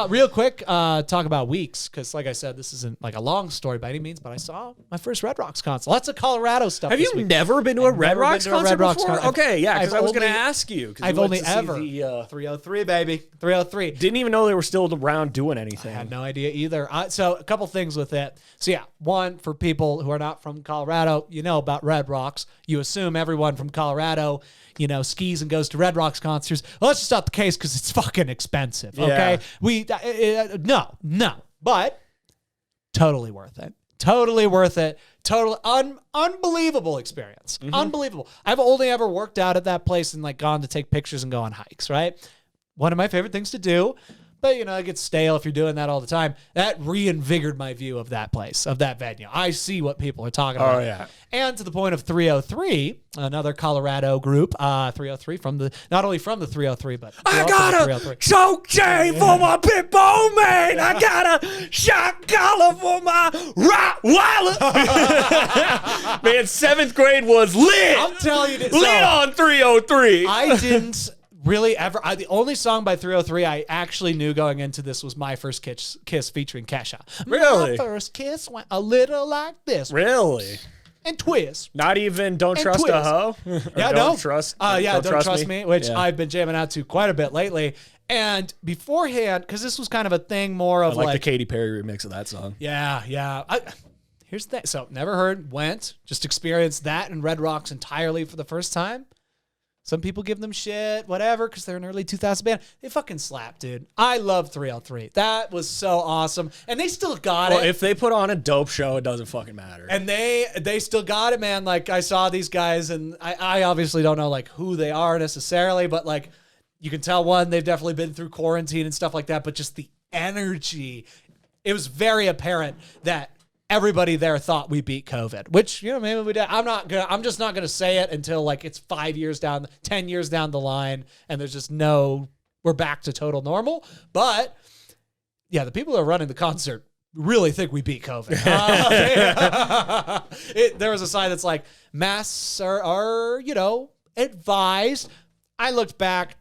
real quick, talk about weeks. Because like I said, this isn't like a long story by any means, but I saw my first Red Rocks concert. Lots of Colorado stuff. Have you never been to a Red Rocks concert before? Okay, yeah, because I was going to ask you. I've only ever. 303, baby. 303. Didn't even know they were still around doing anything. I had no idea either. So a couple things with it. So yeah, one, for people who are not from Colorado, you know about Red Rocks. You assume everyone from Colorado skis and goes to Red Rocks concerts. Well, that's just not the case because it's fucking expensive. Okay, no, but totally worth it. Totally worth it. Unbelievable experience. Unbelievable. I've only ever worked out at that place and like gone to take pictures and go on hikes. Right, one of my favorite things to do. But, it gets stale if you're doing that all the time. That reinvigorated my view of that place, of that venue. I see what people are talking about. Oh, yeah. And to the point of 303, another Colorado group, 303, not only from the 303, but I got a choke chain for my pit bull, man. I got a shot collar for my Rottweiler. Man, 7th grade was lit. I'm telling you this. Lit on 303. I didn't really ever. The only song by 303 I actually knew going into this was My First Kiss featuring Kesha. Really? My first kiss went a little like this. Really? And twist. Not even Don't Trust a Hoe? Yeah, Don't Trust Don't Trust Me, which I've been jamming out to quite a bit lately. And beforehand, because this was kind of a thing more of like the Katy Perry remix of that song. Yeah. Here's the thing. So never heard, just experienced that in Red Rocks entirely for the first time. Some people give them shit, whatever, because they're an early 2000s band. They fucking slap, dude. I love 303. That was so awesome. And they still got it. Well, if they put on a dope show, it doesn't fucking matter. And they still got it, man. Like, I saw these guys, and I obviously don't know, like, who they are necessarily, but, like, you can tell, one, they've definitely been through quarantine and stuff like that, but just the energy. It was very apparent that everybody there thought we beat COVID, which, maybe we did. I'm just not gonna say it until like it's 10 years down the line, and there's just we're back to total normal. But yeah, the people that are running the concert really think we beat COVID. There was a sign that's like, masks are advised. I looked back,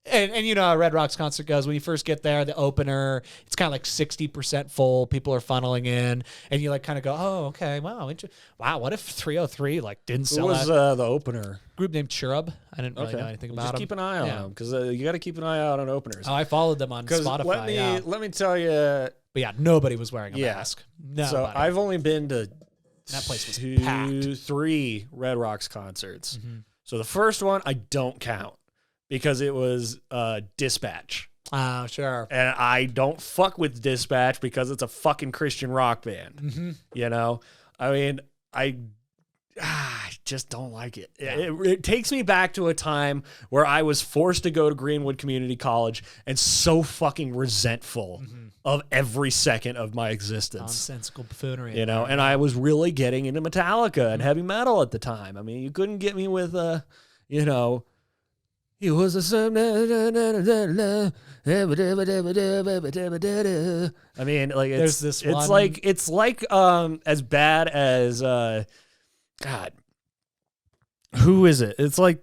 and you know how Red Rocks concert goes. When you first get there, the opener, it's kind of like 60% full. People are funneling in, and you like kind of go, oh, okay, wow, wow. What if 303 like didn't sell? Who was the opener? Group named Cherub. I didn't really know anything about Just them. keep an eye on them, because you got to keep an eye out on openers. Oh, I followed them on Spotify. Let me tell you. But yeah, nobody was wearing a mask. Nobody. So I've only been to that place was packed. 3 Red Rocks concerts. Mm-hmm. So the first one I don't count because it was Dispatch. Oh, sure. And I don't fuck with Dispatch because it's a fucking Christian rock band. Mm-hmm. I mean, I just don't like it. Yeah. It takes me back to a time where I was forced to go to Greenwood Community College and so fucking resentful of every second of my existence. Nonsensical buffoonery. And I was really getting into Metallica and heavy metal at the time. I mean, you couldn't get me with, he was a I mean, like it's like as bad as God. Who is it? It's like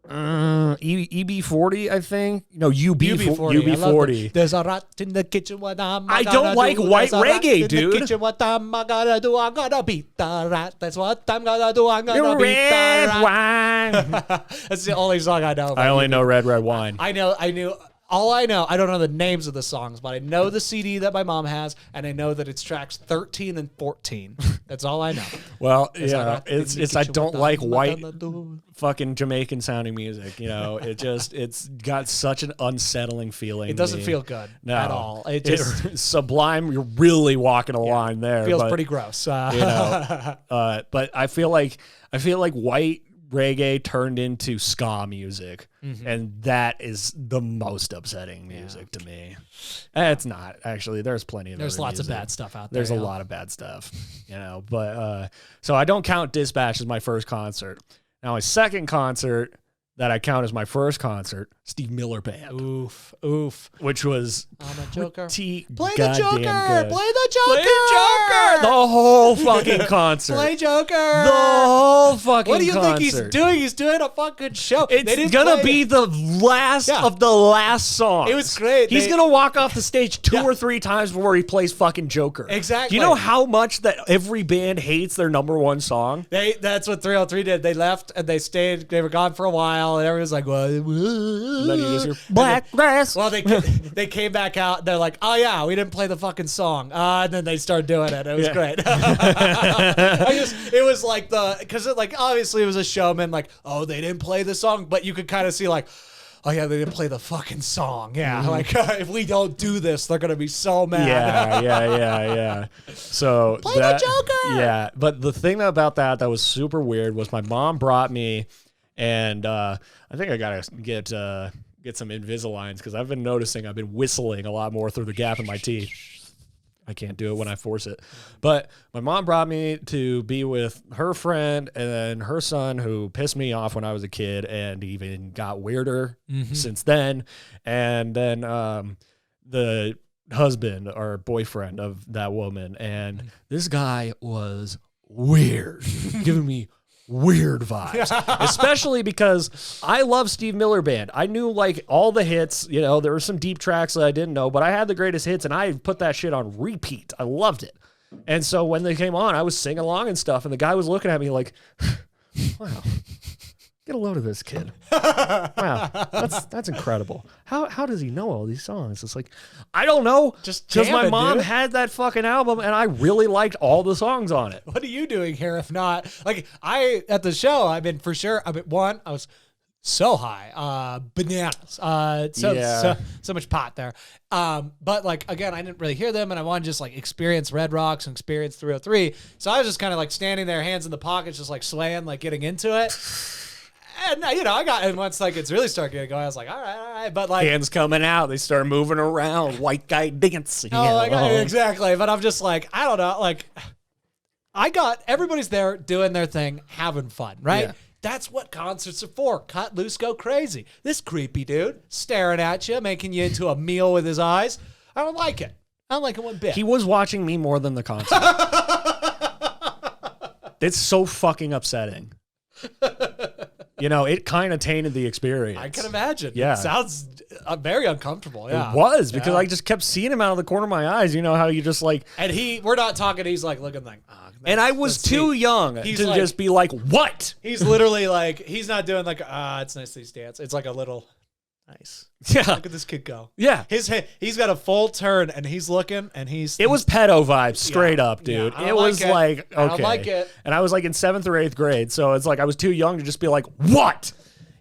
EB40, I think. No, UB40. There's a rat in the kitchen. What I don't like white reggae, dude. Kitchen, what am I gonna do? I'm gonna beat the rat. That's what I'm gonna do. I'm gonna beat the rat. Wine. That's the only song I know. I only know Red Wine. I knew. All I know, I don't know the names of the songs, but I know the CD that my mom has, and I know that it's tracks 13 and 14. That's all I know. Well, it's I don't like white fucking Jamaican sounding music. It's got such an unsettling feeling. It doesn't feel good at all. It's Sublime. You're really walking a line there. Feels pretty gross. But I feel like white reggae turned into ska music, and that is the most upsetting music to me. It's not actually. There's plenty of. There's lots of bad stuff out there. There's a lot of bad stuff, But so I don't count Dispatch as my first concert. Now my second concert that I count as my first concert, Steve Miller Band. Oof. Which was I'm a Joker. Play the Joker. Good. Play the Joker. The whole fucking concert. Play Joker. The whole fucking concert. What do you think he's doing? He's doing a fucking show. It's gonna be the last of the last song. It was great. He's gonna walk off the stage 2 or 3 times before he plays fucking Joker. Exactly. Do you know how much that every band hates their number one song? That's what 303 did. They left and they stayed. They were gone for a while, and everyone's like, "Well, then you just hear black grass." Well, they came back out. They're like, "Oh yeah, we didn't play the fucking song," and then they started doing it. It was great. It was like because obviously it was a showman. Like, oh, they didn't play the song, but you could kind of see like, oh yeah, they didn't play the fucking song. Yeah, like if we don't do this, they're gonna be so mad. Yeah. So play the Joker. Yeah, but the thing about that was super weird was my mom brought me, and I think I gotta get some Invisaligns because I've been noticing I've been whistling a lot more through the gap in my teeth. I can't do it when I force it. But my mom brought me to be with her friend and then her son, who pissed me off when I was a kid and even got weirder since then. And then the husband or boyfriend of that woman. And this guy was weird, giving me weird vibes, especially because I love Steve Miller Band. I knew like all the hits, there were some deep tracks that I didn't know, but I had the greatest hits and I put that shit on repeat. I loved it. And so when they came on, I was singing along and stuff. And the guy was looking at me like, wow, get a load of this kid. Wow, that's incredible. How does he know all these songs? It's like, I don't know. Just because my mom had that fucking album and I really liked all the songs on it. What are you doing here if not? Like at the show, I was so high, bananas, so much pot there. But like, again, I didn't really hear them and I wanted to just like experience Red Rocks and experience 303. So I was just kind of like standing there, hands in the pockets, just like swaying, like getting into it. And and once like it's really started getting going, I was like, all right, but like hands coming out, they start moving around, white guy dancing. Exactly. But I'm just like, I don't know, like everybody's there doing their thing, having fun, right? Yeah. That's what concerts are for. Cut loose, go crazy. This creepy dude staring at you, making you into a meal with his eyes. I don't like it. I don't like it one bit. He was watching me more than the concert. It's so fucking upsetting. It kind of tainted the experience. I can imagine. Yeah. It sounds very uncomfortable. Yeah. It was because I just kept seeing him out of the corner of my eyes. You know how you just like. And we're not talking. He's like looking like. And I was too young to just be like, what? He's literally like, he's not doing like, it's nice that he dance. It's like a little. Nice. Yeah. Look at this kid go. Yeah. He's got a full turn and he's looking and It was pedo vibes straight up, dude. Yeah, it was like, okay. I don't like it. And I was like in 7th or 8th grade. So it's like I was too young to just be like, what?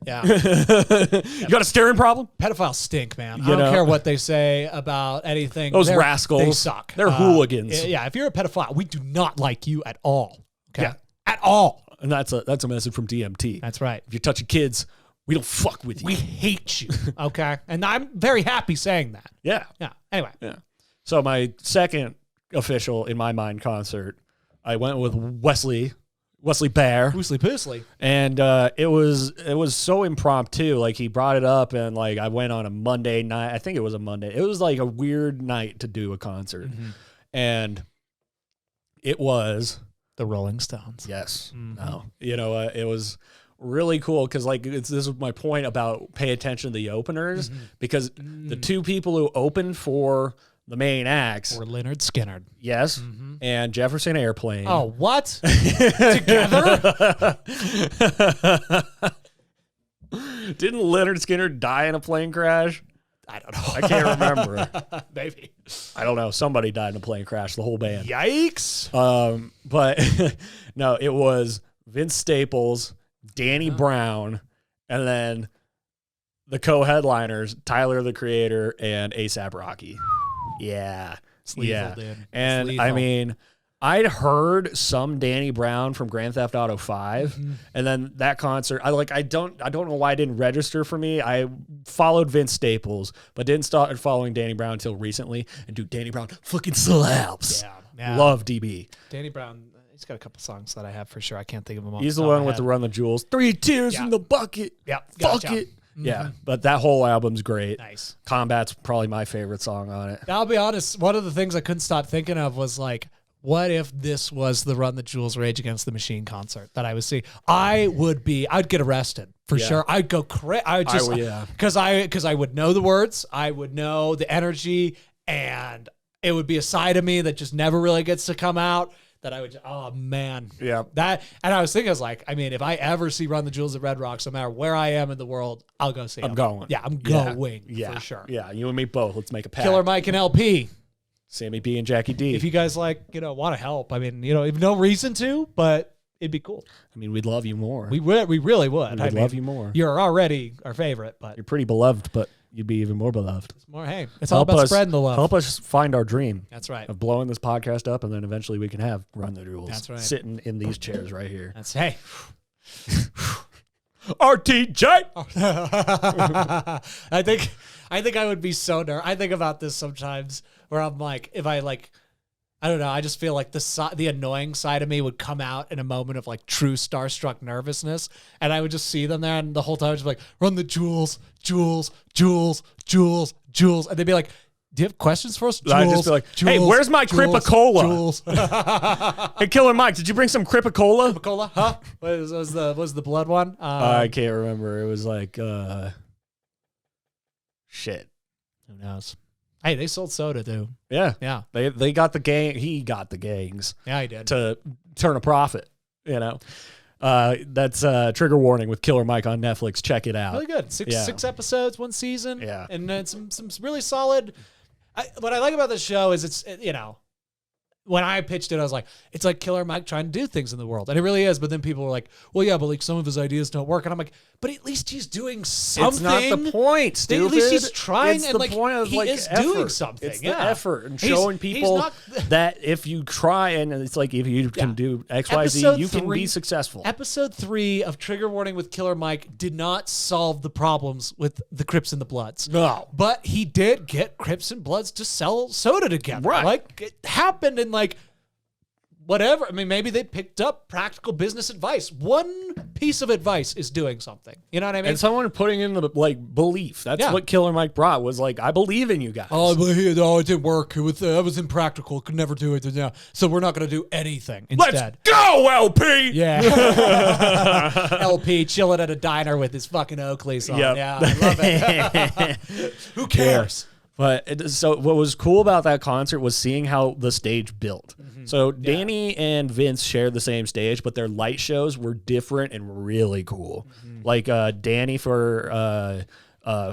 Yeah. You got a staring problem? Pedophiles stink, man. I don't care what they say about anything. Those rascals. They suck. They're hooligans. Yeah. If you're a pedophile, we do not like you at all. Okay. Yeah. At all. And that's a message from DMT. That's right. If you're touching kids, we don't fuck with you. We hate you. Okay. And I'm very happy saying that. Yeah. Yeah. Anyway. Yeah. So my second official, in my mind, concert, I went with Wesley Bear. Woosly Poosley. And it was so impromptu. Like he brought it up and like I went on a Monday night. I think it was a Monday. It was like a weird night to do a concert. Mm-hmm. And it was the Rolling Stones. Yes. Mm-hmm. No. It was really cool because like this is my point about pay attention to the openers because the two people who opened for the main acts were Leonard Skinner. Yes. And Jefferson Airplane. Oh, what? Together? Didn't Leonard Skinner die in a plane crash? I don't know. I can't remember. Maybe. I don't know. Somebody died in a plane crash, the whole band. Yikes. But no, it was Vince Staples, Danny Brown, and then the co-headliners, Tyler, the Creator, and A$AP Rocky. Yeah. Lethal, dude. And I mean, I'd heard some Danny Brown from Grand Theft Auto 5, and then that concert, I don't know why it didn't register for me. I followed Vince Staples, but didn't start following Danny Brown until recently. And dude, Danny Brown fucking slaps. Yeah. Love DB. Danny Brown, he's got a couple songs that I have for sure. I can't think of them all. He's the one with the Run the Jewels. 3 tears in the bucket. Yeah. Fuck it. Yeah, but that whole album's great. Nice. Combat's probably my favorite song on it. I'll be honest, one of the things I couldn't stop thinking of was like, what if this was the Run the Jewels Rage Against the Machine concert that I would see? I'd get arrested for sure. I'd go crazy. Because I would know the words, I would know the energy, and it would be a side of me that just never really gets to come out. That I would, oh man, yeah. And I was thinking, I was like, I mean, if I ever see Run the Jewels at Red Rocks, no matter where I am in the world, I'll go see them. I'm going. Yeah, I'm going for sure. Yeah, you and me both. Let's make a pact. Killer Mike and LP. Sammy B and Jackie D. If you guys want to help, I mean, have no reason to, but it'd be cool. I mean, we'd love you more. We really would. We'd love you more. You're already our favorite, but you're pretty beloved, but you'd be even more beloved. It's more, hey, it's all about spreading the love. Help us find our dream. That's right. Of blowing this podcast up, and then eventually we can have Run the Jewels. That's right. Sitting in these chairs right here. That's hey. RTJ. I think I would be so nervous. I think about this sometimes where I'm like, if I like, I don't know, I just feel like the annoying side of me would come out in a moment of like true starstruck nervousness, and I would just see them there, and the whole time I was just like, Run the Jewels, Jewels, Jewels, Jewels, Jewels, and they'd be like, do you have questions for us? Jewels, I'd just be like, Jewels, hey, where's my Kripa-Cola? Jewels. Hey, Killer Mike, did you bring some Kripa-Cola? Kripa-Cola, huh? What was the blood one? I can't remember. It was like, shit. Who knows? Hey, they sold soda too. Yeah. Yeah. They got the gang. He got the gangs. Yeah, he did. To turn a profit, That's Trigger Warning with Killer Mike on Netflix. Check it out. Really good. Six episodes, one season. Yeah. And then some really solid. What I like about this show is it's when I pitched it, I was like, it's like Killer Mike trying to do things in the world. And it really is. But then people were like, well, yeah, but like some of his ideas don't work. And I'm like, but at least he's doing something. It's not the point, stupid. At least he's trying. It's and the like, point of he like is effort. doing something. It's the effort and showing people that if you try and it's like if you can do X, Y, Z, you can be successful. Episode 3 of Trigger Warning with Killer Mike did not solve the problems with the Crips and the Bloods. No. But he did get Crips and Bloods to sell soda together. Right. Like, it happened in like, whatever. I mean, maybe they picked up practical business advice. One piece of advice is doing something. You know what I mean? And someone putting in the like belief. That's what Killer Mike brought was like, I believe in you guys. Oh, but it didn't work. It was impractical. Could never do it. Yeah. So we're not going to do anything instead. Let's go, LP. Yeah. LP chilling at a diner with his fucking Oakleys on. Yep. Yeah, I love it. Who cares? But so what was cool about that concert was seeing how the stage built. So Danny and Vince shared the same stage, but their light shows were different and really cool. Like Danny for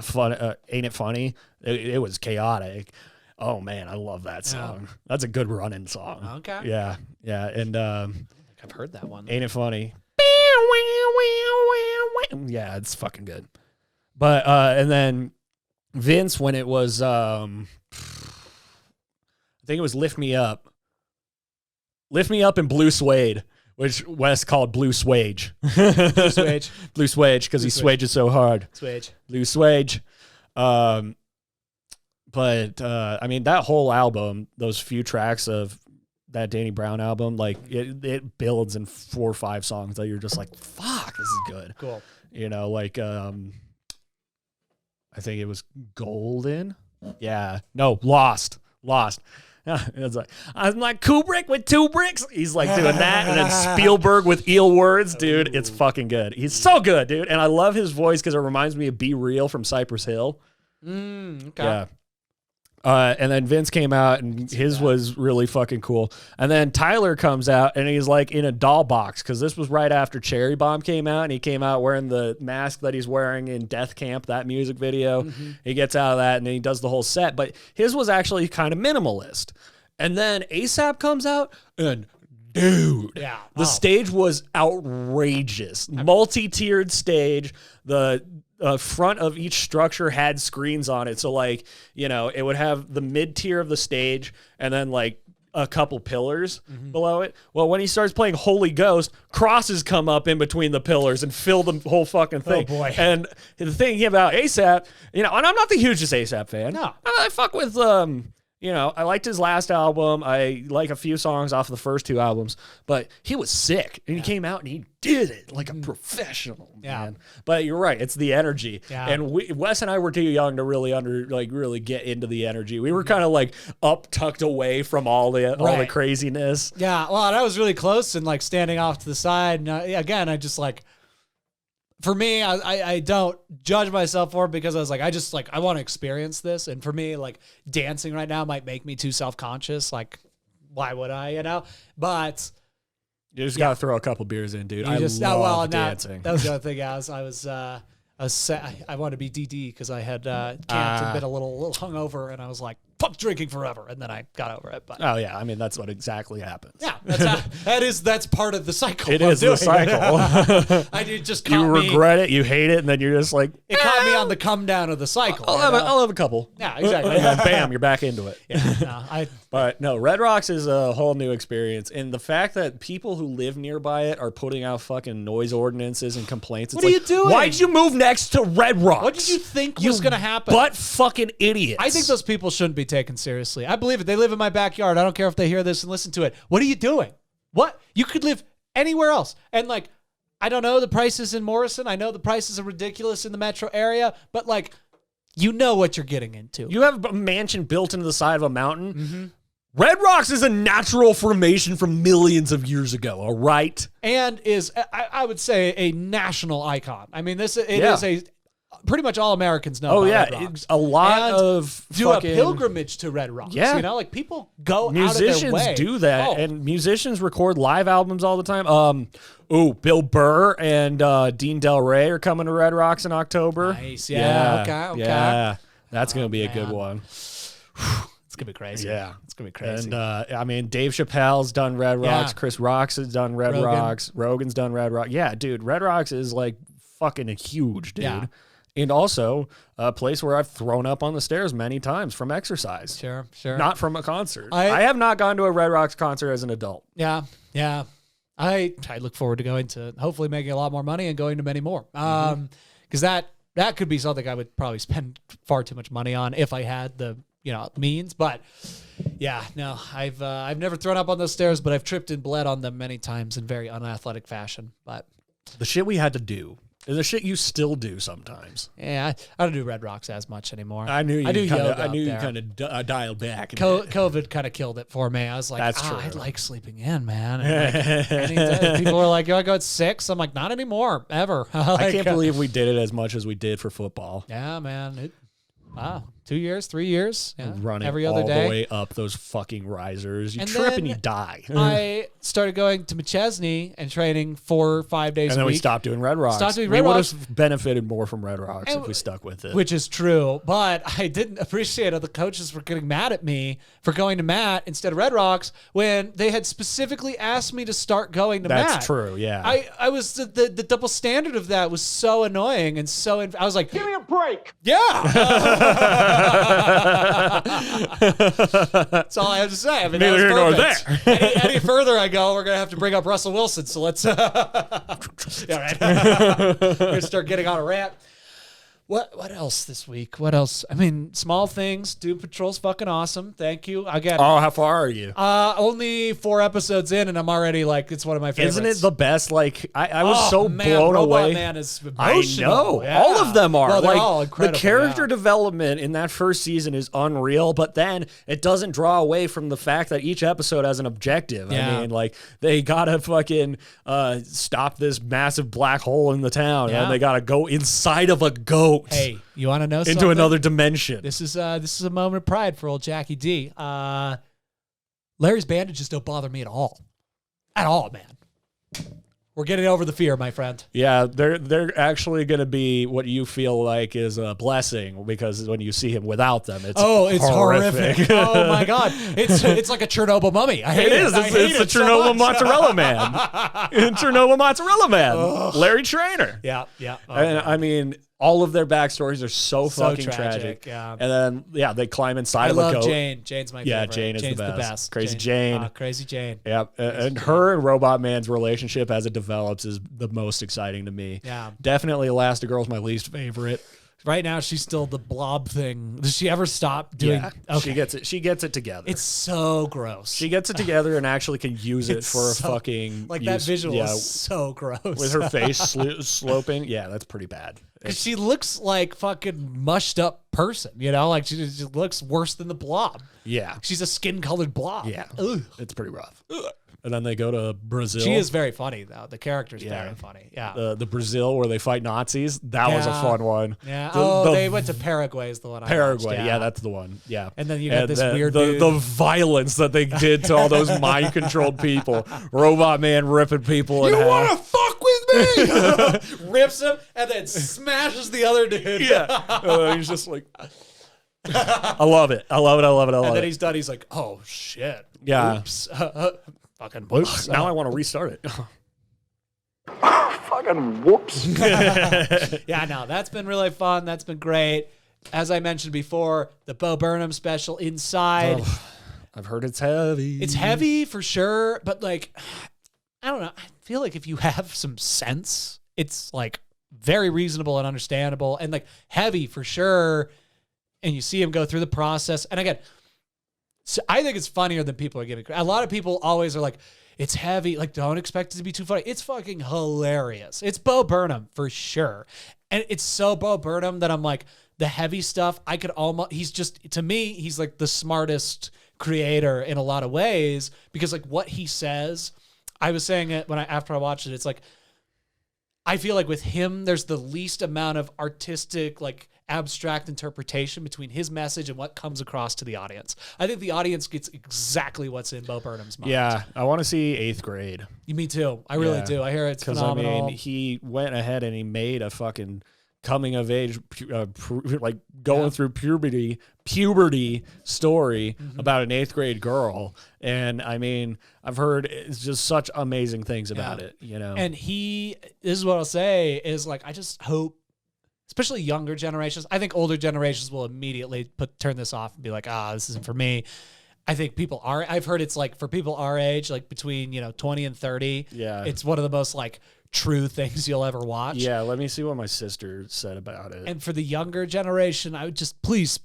fun, Ain't It Funny? It was chaotic. Oh man, I love that song. That's a good running song. Okay. Yeah, yeah, and I've heard that one. Ain't It Funny? Yeah, it's fucking good. But and then Vince, when it was I think it was Lift Me Up and Blue Suede, which Wes called Blue Swage. Blue Swage. Blue Swage, because he swages so hard. Swage. Blue Swage. But I mean, that whole album, those few tracks of that Danny Brown album, like it builds in 4 or 5 songs that you're just like, fuck, this is good. Cool. You know, like I think it was Golden. Yeah. No, Lost. It's like, I'm like Kubrick with 2 bricks. He's like doing that. And then Spielberg with eel words. Dude, it's fucking good. He's so good, dude. And I love his voice because it reminds me of Be Real from Cypress Hill. Okay. Yeah. And then Vince came out and his was really fucking cool. And then Tyler comes out and he's like in a doll box because this was right after Cherry Bomb came out, and he came out wearing the mask that he's wearing in Death Camp, that music video. He gets out of that and then he does the whole set. But his was actually kind of minimalist. And then ASAP comes out and dude, the stage was outrageous. Multi-tiered stage. The front of each structure had screens on it. So like, you know, it would have the mid-tier of the stage and then like a couple pillars below it. Well, when he starts playing Holy Ghost, crosses come up in between the pillars and fill the whole fucking thing. Oh boy. And the thing about ASAP, you know, and I'm not the hugest ASAP fan. No. I fuck with you know, I liked his last album. I like a few songs off of the first 2 albums, but he was sick. And he came out and he did it like a professional, man. But you're right, it's the energy. Yeah. And Wes and I were too young to really really get into the energy. We were kind of like tucked away from all the craziness. Yeah, well, and I was really close and like standing off to the side. And again, I just like, for me, I don't judge myself for it because I was like, I want to experience this. And for me, like dancing right now might make me too self-conscious. Like, why would I, you know? But you just got to throw a couple beers in, dude. I love dancing. That was the other thing. I wanted to be DD because I had camped and been a little hungover, and I was like, fuck drinking forever, and then I got over it. But oh yeah, I mean that's what exactly happens. Yeah, that's part of the cycle. It is the cycle. You regret it, you hate it, and then you're just like, it caught me on the come down of the cycle. I'll have a couple. Yeah, exactly. And then bam, you're back into it. Yeah, But no, Red Rocks is a whole new experience, and the fact that people who live nearby it are putting out fucking noise ordinances and complaints. It's what are you doing? Why'd you move next to Red Rocks? What did you think was going to happen? But fucking idiots. I think those people shouldn't be taken seriously. I believe it. They live in my backyard. I don't care if they hear this and listen to it. What are you doing? What? You could live anywhere else. And like, I don't know the prices in Morrison. I know the prices are ridiculous in the metro area, but like, you know what you're getting into. You have a mansion built into the side of a mountain. Red Rocks is a natural formation from millions of years ago, all right? And is, I would say, a national icon. I mean, it is a... Pretty much all Americans know about Red Rocks. It's a lot of do a pilgrimage to Red Rocks. Yeah. You know, like people go out of their way. Musicians do that, and musicians record live albums all the time. Bill Burr and Dean Del Rey are coming to Red Rocks in October. Nice, yeah. Okay. Yeah, that's going to be a good one. It's It's gonna be crazy. Yeah, it's gonna be crazy. And I mean, Dave Chappelle's done Red Rocks. Chris Rocks has done Red Rocks. Rogan's done Red Rocks. Yeah, dude, Red Rocks is like fucking huge, dude. Yeah. And also a place where I've thrown up on the stairs many times from exercise. Sure. Not from a concert. I have not gone to a Red Rocks concert as an adult. Yeah. I look forward to going to, hopefully making a lot more money and going to many more. Because that could be something I would probably spend far too much money on if I had the means. But yeah, no, I've never thrown up on those stairs, but I've tripped and bled on them many times in very unathletic fashion. But the shit we had to do is the shit you still do sometimes. Yeah, I don't do Red Rocks as much anymore. I knew you kind of dialed back. COVID kind of killed it for me. I was like, That's true. I like sleeping in, man. And people were like, "You want to go at 6?" I'm like, "Not anymore, ever." I can't believe we did it as much as we did for football. Yeah, man. Wow, 2 years, 3 years, running every other day, all the way up those fucking risers. You trip and you die. I started going to McChesney and training 4 or 5 days a week. And then we stopped doing Red Rocks. We would have benefited more from Red Rocks if we stuck with it. Which is true, but I didn't appreciate how the coaches were getting mad at me for going to Matt instead of Red Rocks when they had specifically asked me to start going to Matt. That's true, yeah. I was the double standard of that was so annoying and so I was like, Give me a break. Yeah. That's all I have to say. I mean, neither here nor there. Any further I go, we're gonna have to bring up Russell Wilson. So let's we're gonna start getting on a rant. What else this week? What else? I mean, small things. Doom Patrol's fucking awesome. Thank you. Again. Oh, how far are you? Only 4 episodes in, and I'm already like, it's one of my favorites. Isn't it the best? Like, I was so blown Robot away. Man is emotional. I know. Yeah. All of them are. Well, they're like, all incredible. The character development in that first season is unreal, but then it doesn't draw away from the fact that each episode has an objective. Yeah. I mean, like, they gotta fucking stop this massive black hole in the town, and they gotta go inside of a goat. Hey, you want to know something? Into another dimension. This is a moment of pride for old Jackie D. Larry's bandages don't bother me at all. At all, man. We're getting over the fear, my friend. Yeah, they're actually going to be what you feel like is a blessing because when you see him without them, it's horrific. Oh my god, it's like a Chernobyl mummy. I hate it. It's the Chernobyl mozzarella man. Chernobyl mozzarella man. Ugh. Larry Trainer. Yeah. And I mean, all of their backstories are so fucking tragic. Yeah. And then they climb inside of a goat. Jane. Jane's my favorite. Yeah, Jane is the best. Crazy Jane. Crazy Jane. Yeah, and her and Robot Man's relationship as it develops is the most exciting to me. Yeah. Definitely Elastigirl's my least favorite. Right now, she's still the blob thing. Does she ever stop doing? Yeah, okay. She gets it together. It's so gross. She gets it together and actually can use it for a fucking that visual is so gross with her face sloping. Yeah, that's pretty bad. She looks like fucking mushed up person. Like she just looks worse than the blob. Yeah, she's a skin colored blob. Yeah, ugh. It's pretty rough. Ugh. And then they go to Brazil. She is very funny, though. The character's very funny. Yeah. The Brazil where they fight Nazis. That was a fun one. Yeah. They went to Paraguay is the one I watched. Yeah, that's the one. Yeah. And then you got this weird dude. The violence that they did to all those mind-controlled people. Robot Man ripping people in half. You want to fuck with me? Rips him and then smashes the other dude. Yeah. He's just like... I love it. And then he's done. He's like, oh, shit. Yeah. Oops. Fucking whoops. Now I want to restart it. Fucking whoops. Yeah, no, that's been really fun. That's been great. As I mentioned before, the Bo Burnham special Inside. Oh, I've heard it's heavy. It's heavy for sure, but like, I don't know. I feel like if you have some sense, it's like very reasonable and understandable and like heavy for sure. And you see him go through the process. And again, so I think it's funnier than people are giving credit. A lot of people always are like, it's heavy. Like, don't expect it to be too funny. It's fucking hilarious. It's Bo Burnham for sure. And it's so Bo Burnham that I'm like, the heavy stuff, I could almost, he's just, to me, he's like the smartest creator in a lot of ways because like what he says, I was saying it after I watched it, it's like, I feel like with him, there's the least amount of artistic, like abstract interpretation between his message and what comes across to the audience. I think the audience gets exactly what's in Bo Burnham's mind. Yeah, I want to see 8th grade. Me too. I really do. I hear it's phenomenal. I mean, he went ahead and he made a fucking coming of age, like going through puberty story about an 8th grade girl. And I mean, I've heard it's just such amazing things about it, you know? And this is what I'll say is like, I just hope, especially younger generations, I think older generations will immediately turn this off and be like, this isn't for me. I think I've heard it's like for people our age, like between, 20 and 30, it's one of the most like true things you'll ever watch. Yeah, let me see what my sister said about it. And for the younger generation, I would please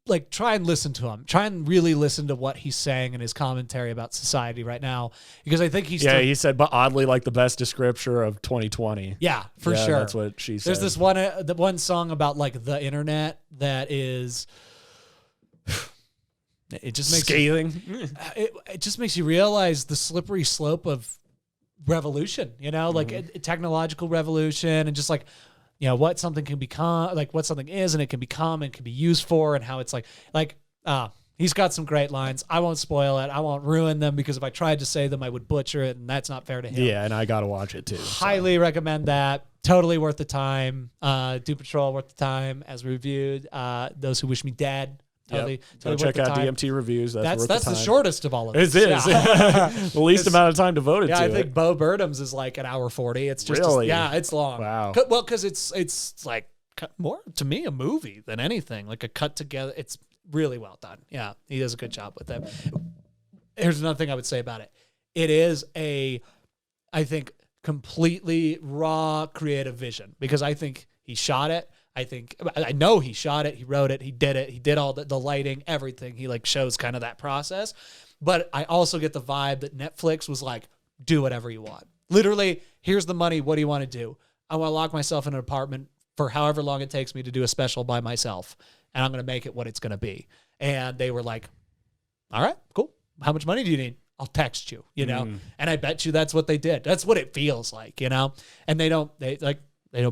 like try and listen to him. Try and really listen to what he's saying in his commentary about society right now, because I think he said, but oddly like the best descriptor of 2020. Yeah, for sure. That's what she said. There's this one song about like the internet that is. It just makes scathing. It just makes you realize the slippery slope of revolution, like a technological revolution, and just like, what something can become, like what something is, and it can become and can be used for, and how it's he's got some great lines. I won't spoil it. I won't ruin them, because if I tried to say them, I would butcher it, and that's not fair to him. Yeah, and I got to watch it too. Highly recommend that. Totally worth the time. Doom Patrol worth the time, as reviewed. Those Who Wish Me Dead. Totally check out DMT reviews. That's the shortest of all of them. It is. Yeah. The least amount of time devoted to it. Yeah, I think Bo Burnham's is like an hour 40. It's just really? It's long. Wow. Well, because it's like more to me a movie than anything, like a cut together. It's really well done. Yeah, he does a good job with that. Here's another thing I would say about it. It is I think, completely raw creative vision, because I think he shot it. I know he shot it, he wrote it, he did all the lighting, everything. He like shows kind of that process. But I also get the vibe that Netflix was like, do whatever you want. Literally, here's the money. What do you want to do? I want to lock myself in an apartment for however long it takes me to do a special by myself. And I'm going to make it what it's going to be. And they were like, all right, cool. How much money do you need? I'll text you, And I bet you that's what they did. That's what it feels like, And they don't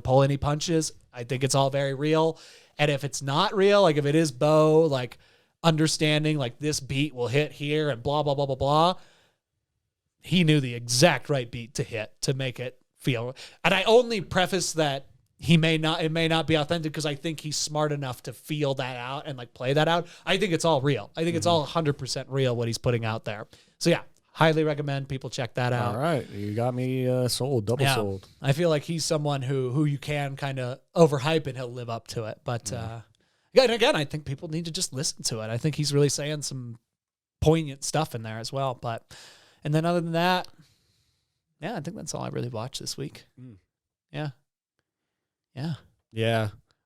pull any punches. I think it's all very real. And if it's not real, like if it is Bo, like understanding like this beat will hit here and blah, blah, blah, blah, blah. He knew the exact right beat to hit to make it feel. And I only preface that it may not be authentic, because I think he's smart enough to feel that out and like play that out. I think it's all real. I think it's all 100% real what he's putting out there. So yeah, highly recommend people check that out. All right. You got me sold, sold. I feel like he's someone who you can kind of overhype and he'll live up to it. But again, I think people need to just listen to it. I think he's really saying some poignant stuff in there as well. And then other than that, I think that's all I really watched this week. Yeah.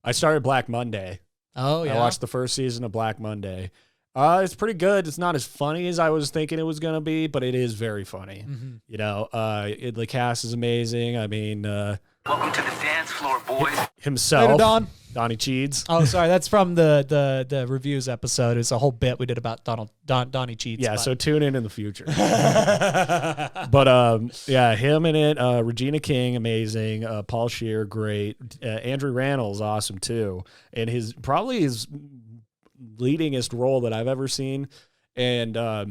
I started Black Monday. Oh, yeah. I watched the first season of Black Monday. It's pretty good. It's not as funny as I was thinking it was going to be, but it is very funny. Mm-hmm. The cast is amazing. I mean, welcome to the dance floor, boys. Himself, Later, Don. Donnie Cheeds. Oh, sorry, that's from the reviews episode. It's a whole bit we did about Donnie Cheeds. Yeah, so tune in the future. But him in it. Regina King, amazing. Paul Scheer, great. Andrew Rannells, awesome too. And his leadingest role that I've ever seen. And I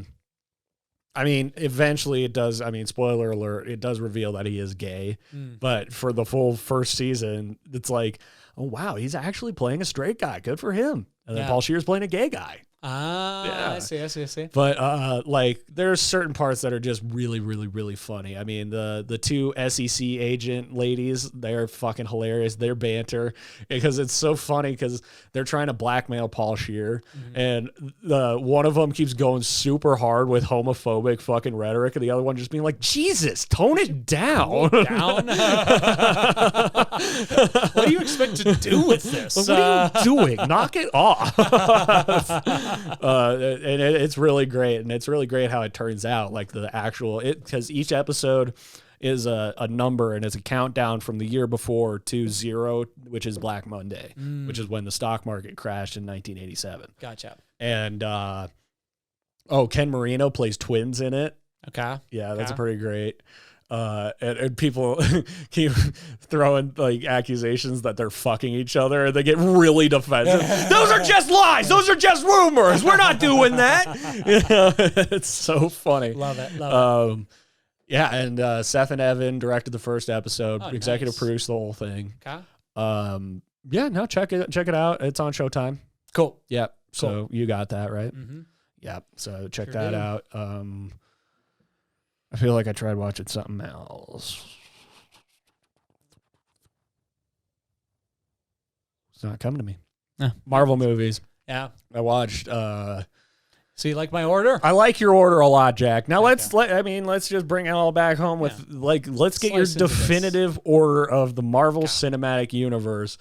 mean, eventually it does. I mean, spoiler alert, it does reveal that he is gay. But for the full first season, it's like, oh, wow, he's actually playing a straight guy. Good for him. And then Paul Scheer's playing a gay guy. I see. But like, there's certain parts that are just really, really, really funny. I mean, the two SEC agent ladies, they're fucking hilarious. Their banter, because it's so funny, because they're trying to blackmail Paul Scheer, and one of them keeps going super hard with homophobic fucking rhetoric, and the other one just being like, Jesus, tone it down. What do you expect to do with this? What are you doing? Knock it off. And it's really great, and it's really great how it turns out, like the actual because each episode is a number, and it's a countdown from the year before to 0, which is Black Monday, which is when the stock market crashed in 1987. Gotcha. And Ken Marino plays twins in it. Okay. Yeah, that's pretty great. And people keep throwing like accusations that they're fucking each other, and they get really defensive. Those are just lies. Those are just rumors. We're not doing that. It's so funny. Love it. Yeah, and Seth and Evan directed the first episode. Executive nice. produced the whole thing. Okay. Yeah, no, check it out. It's on Showtime. Cool. Yep. So Cool. you got that, right? Mm-hmm. Yep. So check Sure that do. out. I feel like I tried watching something else. It's not coming to me. Yeah. Marvel movies. Yeah. I watched. So you like my order? I like your order a lot, Jack. Now let's just bring it all back home with let's get Slice your into this. definitive order of the Marvel Cinematic Universe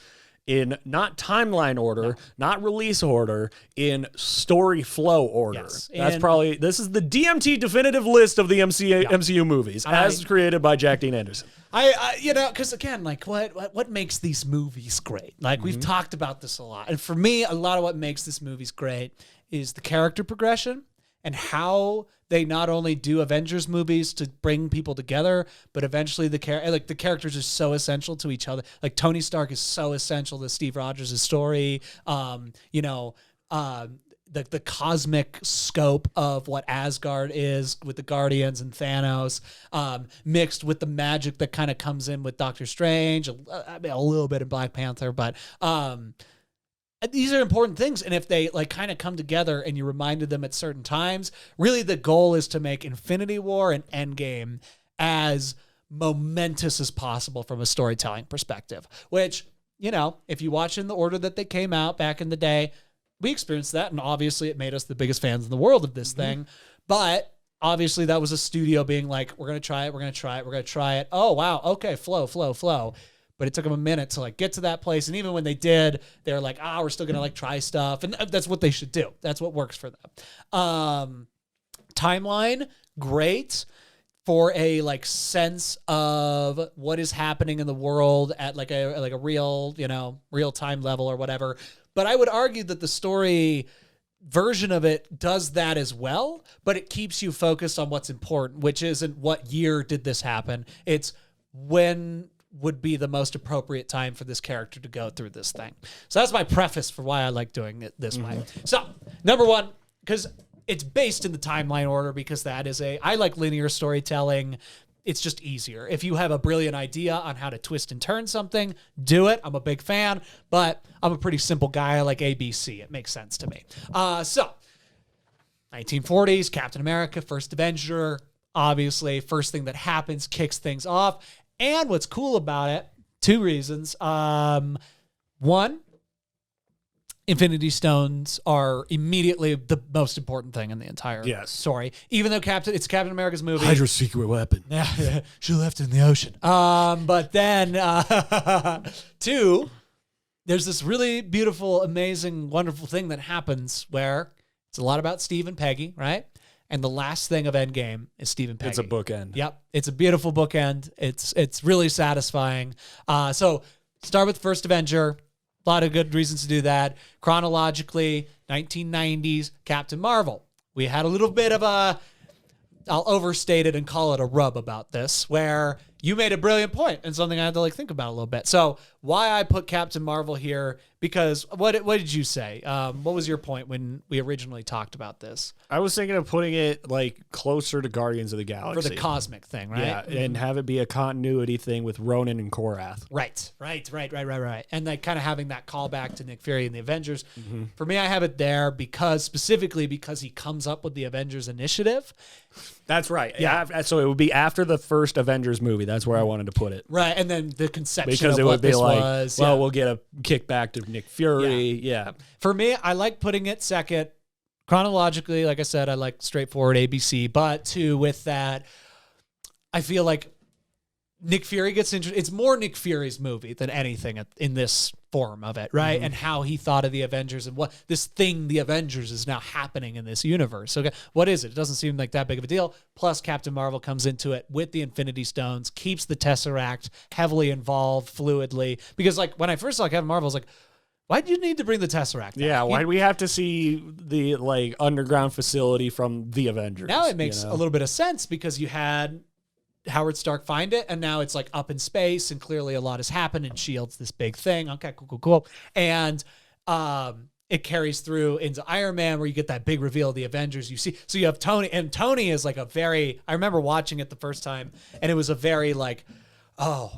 in not timeline order, not release order, in story flow order. Yes. That's And- probably this is the DMT definitive list of the MCU movies as created by Jack Dean Anderson. I because again, like what makes these movies great? Like we've talked about this a lot, and for me, a lot of what makes this movies great is the character progression and how they not only do Avengers movies to bring people together, but eventually the characters are so essential to each other. Like Tony Stark is so essential to Steve Rogers' story. The cosmic scope of what Asgard is with the Guardians and Thanos, mixed with the magic that kind of comes in with Doctor Strange, a little bit of Black Panther, but these are important things. And if they like kind of come together and you reminded them at certain times, really the goal is to make Infinity War and Endgame as momentous as possible from a storytelling perspective, which, if you watch in the order that they came out back in the day, we experienced that, and obviously it made us the biggest fans in the world of this thing. But obviously that was a studio being like, we're going to try it. Oh, wow. Okay. Flow. But it took them a minute to like get to that place. And even when they did, they're like, we're still going to like try stuff. And that's what they should do. That's what works for them. Timeline, great for a like sense of what is happening in the world at like a real, real time level or whatever. But I would argue that the story version of it does that as well, but it keeps you focused on what's important, which isn't what year did this happen. It's when would be the most appropriate time for this character to go through this thing. So that's my preface for why I like doing it this way. So number one, because it's based in the timeline order, because I like linear storytelling. It's just easier. If you have a brilliant idea on how to twist and turn something, do it. I'm a big fan, but I'm a pretty simple guy. I like ABC. It makes sense to me. So 1940s, Captain America, first Avenger, obviously first thing that happens, kicks things off. And what's cool about it, two reasons. One, Infinity Stones are immediately the most important thing in the entire story. Even though it's Captain America's movie. Hydra's secret weapon. Yeah, she left it in the ocean. But then, two, there's this really beautiful, amazing, wonderful thing that happens where it's a lot about Steve and Peggy, right? And the last thing of Endgame is Steve and Peggy. It's a bookend. Yep. It's a beautiful bookend. It's really satisfying. So start with First Avenger. A lot of good reasons to do that. Chronologically, 1990s, Captain Marvel. We had a little bit of I'll overstate it and call it a rub about this, where you made a brilliant point and something I had to think about a little bit. So why I put Captain Marvel here, because what did you say? What was your point when we originally talked about this? I was thinking of putting it like closer to Guardians of the Galaxy. For the cosmic thing, right? Yeah, and have it be a continuity thing with Ronan and Korath. Right. And like kind of having that callback to Nick Fury and the Avengers. For me, I have it there specifically because he comes up with the Avengers Initiative. That's right. Yeah. So it would be after the first Avengers movie. That's where I wanted to put it. Right. And then the conception because of it what would be this like, was. we'll get a kickback to Nick Fury. Yeah. For me, I like putting it second. Chronologically, like I said, I like straightforward ABC. But two, with that, I feel like Nick Fury gets interested. It's more Nick Fury's movie than anything in this form of it, right? And how he thought of the Avengers and what this thing, the Avengers, is now happening in this universe. Okay, what is it? It doesn't seem like that big of a deal. Plus, Captain Marvel comes into it with the Infinity Stones, keeps the Tesseract heavily involved, fluidly. Because like when I first saw Captain Marvel, I was like, why do you need to bring the Tesseract? Yeah, why do we have to see the like underground facility from the Avengers? Now it makes a little bit of sense because you had Howard Stark find it, and now it's like up in space, and clearly a lot has happened, and S.H.I.E.L.D.'s this big thing. Okay, cool. And it carries through into Iron Man, where you get that big reveal of the Avengers. You see, so you have Tony, and Tony is like I remember watching it the first time, and it was a very like, oh,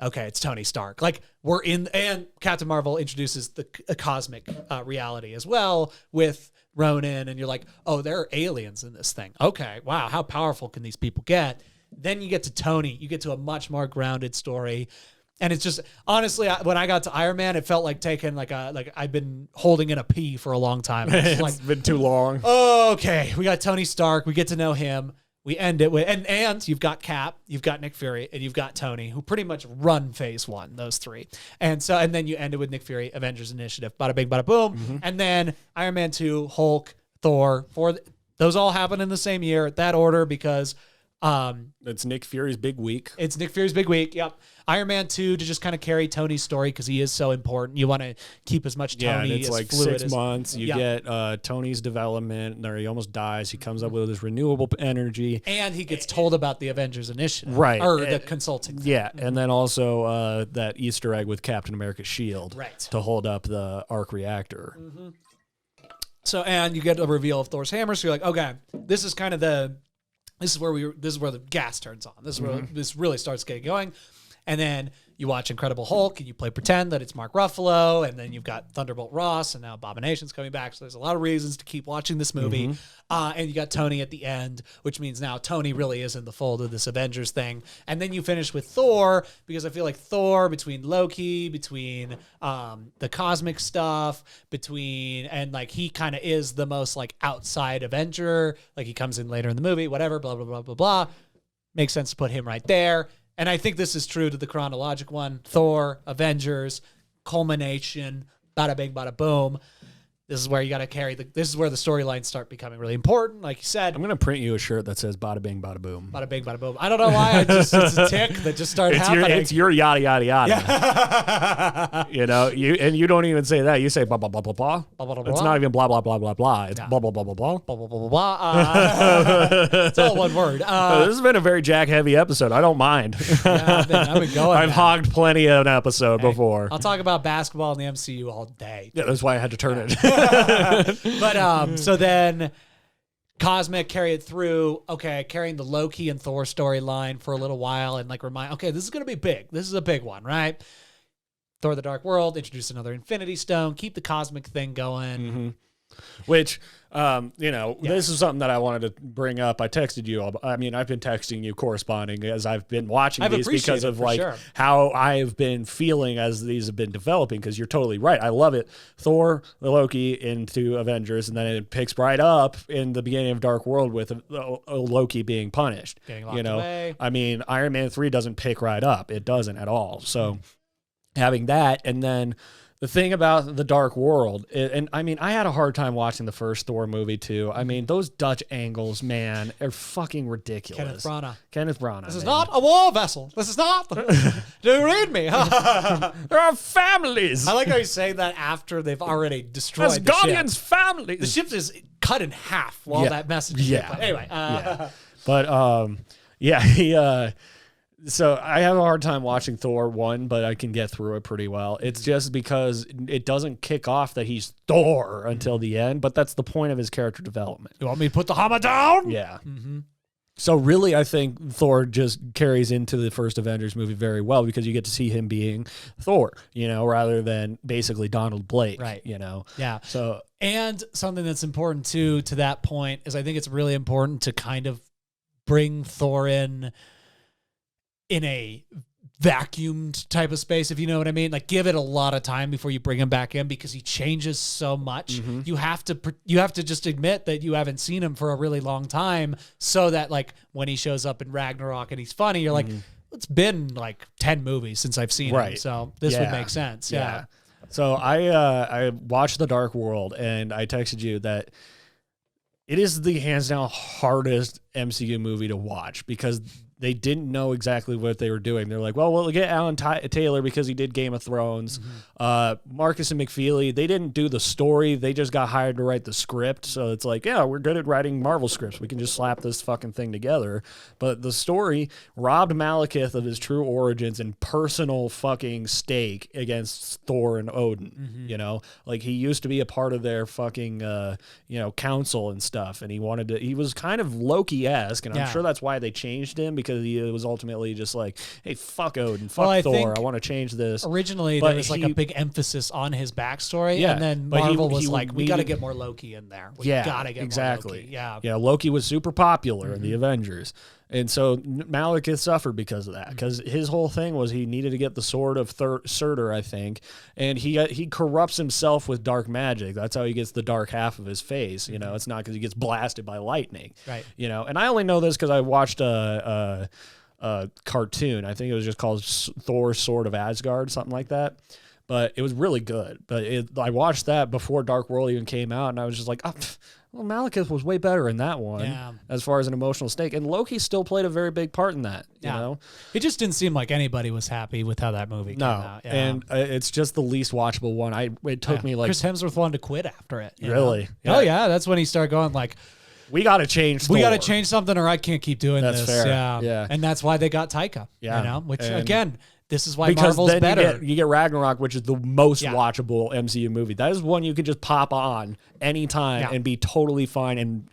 okay, it's Tony Stark. Like and Captain Marvel introduces a cosmic reality as well with Ronan, and you're like, oh, there are aliens in this thing. Okay, wow, how powerful can these people get? Then you get to Tony. You get to a much more grounded story. And it's just, honestly, when I got to Iron Man, it felt like taking like I've been holding in a pee for a long time. It's been too long. Okay, we got Tony Stark. We get to know him. We end it with, and you've got Cap, you've got Nick Fury, and you've got Tony, who pretty much run phase one, those three. And then you end it with Nick Fury, Avengers Initiative, bada bing, bada boom. Mm-hmm. And then Iron Man 2, Hulk, Thor, those all happen in the same year, that order, because it's Nick Fury's big week. It's Nick Fury's big week. Yep. Iron Man 2 to just kind of carry Tony's story because he is so important. You want to keep as much Tony and it's as like fluid 6 months. You get Tony's development, or he almost dies. He comes up with this renewable energy, and he gets told about the Avengers Initiative, right? Or the consulting thing. Yeah, and then also that Easter egg with Captain America's shield, right, to hold up the arc reactor. Mm-hmm. So, and you get a reveal of Thor's hammer. So you're like, okay, this is kind of this is where the gas turns on. This is where this really starts getting going. And then you watch Incredible Hulk and you play pretend that it's Mark Ruffalo, and then you've got Thunderbolt Ross, and now Abomination's coming back. So there's a lot of reasons to keep watching this movie. And you got Tony at the end, which means now Tony really is in the fold of this Avengers thing. And then you finish with Thor, because I feel like Thor, between Loki, between the cosmic stuff, and like he kind of is the most like outside Avenger. Like he comes in later in the movie, whatever, blah, blah, blah, blah, blah. Makes sense to put him right there. And I think this is true to the chronologic one. Thor, Avengers, culmination, bada bing, bada boom. This is where you got to carry this is where the storylines start becoming really important. Like you said, I'm going to print you a shirt that says bada bing, bada boom. Bada bing, bada boom. I don't know why. It's a tick that just started happening. It's your yada, yada, yada. Yeah. You don't even say that. You say blah, blah, blah, blah, blah. It's not even blah, blah, blah, blah, blah. It's blah, blah, blah, blah, blah. Blah, blah, blah, blah, blah. It's all one word. This has been a very Jack heavy episode. I don't mind. Yeah, I've been going. I've hogged plenty of an episode before. I'll talk about basketball and the MCU all day. Yeah, that's why I had to turn it. But so then Cosmic carry it through, carrying the Loki and Thor storyline for a little while and like remind, this is going to be big. This is a big one, right? Thor the Dark World, introduce another Infinity Stone, keep the cosmic thing going. Mm-hmm. Which, this is something that I wanted to bring up. I texted you. I mean, I've been texting you, corresponding as I've been watching these because of how I've been feeling as these have been developing. Because you're totally right. I love it. Thor, the Loki into Avengers, and then it picks right up in the beginning of Dark World with Loki being punished. Getting locked away. I mean, Iron Man 3 doesn't pick right up. It doesn't at all. So having that, and then the thing about the Dark World, and I mean, I had a hard time watching the first Thor movie too. I mean, those Dutch angles, man, are fucking ridiculous. Kenneth Branagh. This is not a war vessel. This is not. Do you read me? There are families. I like how you say that after they've already destroyed the Guardians' ship. families. The ship is cut in half while that message is anyway. But he. So I have a hard time watching Thor 1, but I can get through it pretty well. It's just because it doesn't kick off that he's Thor until the end, but that's the point of his character development. You want me to put the hammer down? Yeah. Mm-hmm. So really, I think Thor just carries into the first Avengers movie very well because you get to see him being Thor, rather than basically Donald Blake, right? Yeah. So, and something that's important too, to that point, is I think it's really important to kind of bring Thor in a vacuumed type of space, if you know what I mean. Like, give it a lot of time before you bring him back in because he changes so much. Mm-hmm. You have to just admit that you haven't seen him for a really long time, so that like when he shows up in Ragnarok and he's funny, you're like, it's been like 10 movies since I've seen him, so this would make sense. Yeah. So I watched The Dark World, and I texted you that it is the hands down hardest MCU movie to watch because they didn't know exactly what they were doing. They're like, well, we'll get Alan Taylor because he did Game of Thrones. Mm-hmm. Marcus and McFeely, they didn't do the story. They just got hired to write the script. So it's like, yeah, we're good at writing Marvel scripts. We can just slap this fucking thing together. But the story robbed Malekith of his true origins and personal fucking stake against Thor and Odin. Mm-hmm. Like he used to be a part of their fucking, council and stuff. And he was kind of Loki-esque. And I'm sure that's why they changed him because because he was ultimately just like, hey, fuck Odin, fuck Thor, I want to change this. Originally, there was like a big emphasis on his backstory, and then Marvel was like, we got to get more Loki in there. We got to get more Loki. Yeah, Loki was super popular in the Avengers. And so Malekith suffered because of that, because his whole thing was he needed to get the sword of Surtur, I think, and he corrupts himself with dark magic. That's how he gets the dark half of his face. You know, it's not because he gets blasted by lightning. Right. You know, and I only know this because I watched a cartoon. I think it was just called Thor: Sword of Asgard, something like that. But it was really good. But I watched that before Dark World even came out, and I was just like, well, Malekith was way better in that one as far as an emotional stake. And Loki still played a very big part in that, you know? It just didn't seem like anybody was happy with how that movie came out. Yeah. And it's just the least watchable one. It took me like... Chris Hemsworth wanted to quit after it. Really? Yeah. Oh, yeah. That's when he started going like... We got to change Thor. We got to change something or I can't keep doing this. That's fair. Yeah. And that's why they got Taika. Yeah. You know? Which, again... This is why because Marvel's better. You get Ragnarok, which is the most watchable MCU movie. That is one you can just pop on anytime and be totally fine. And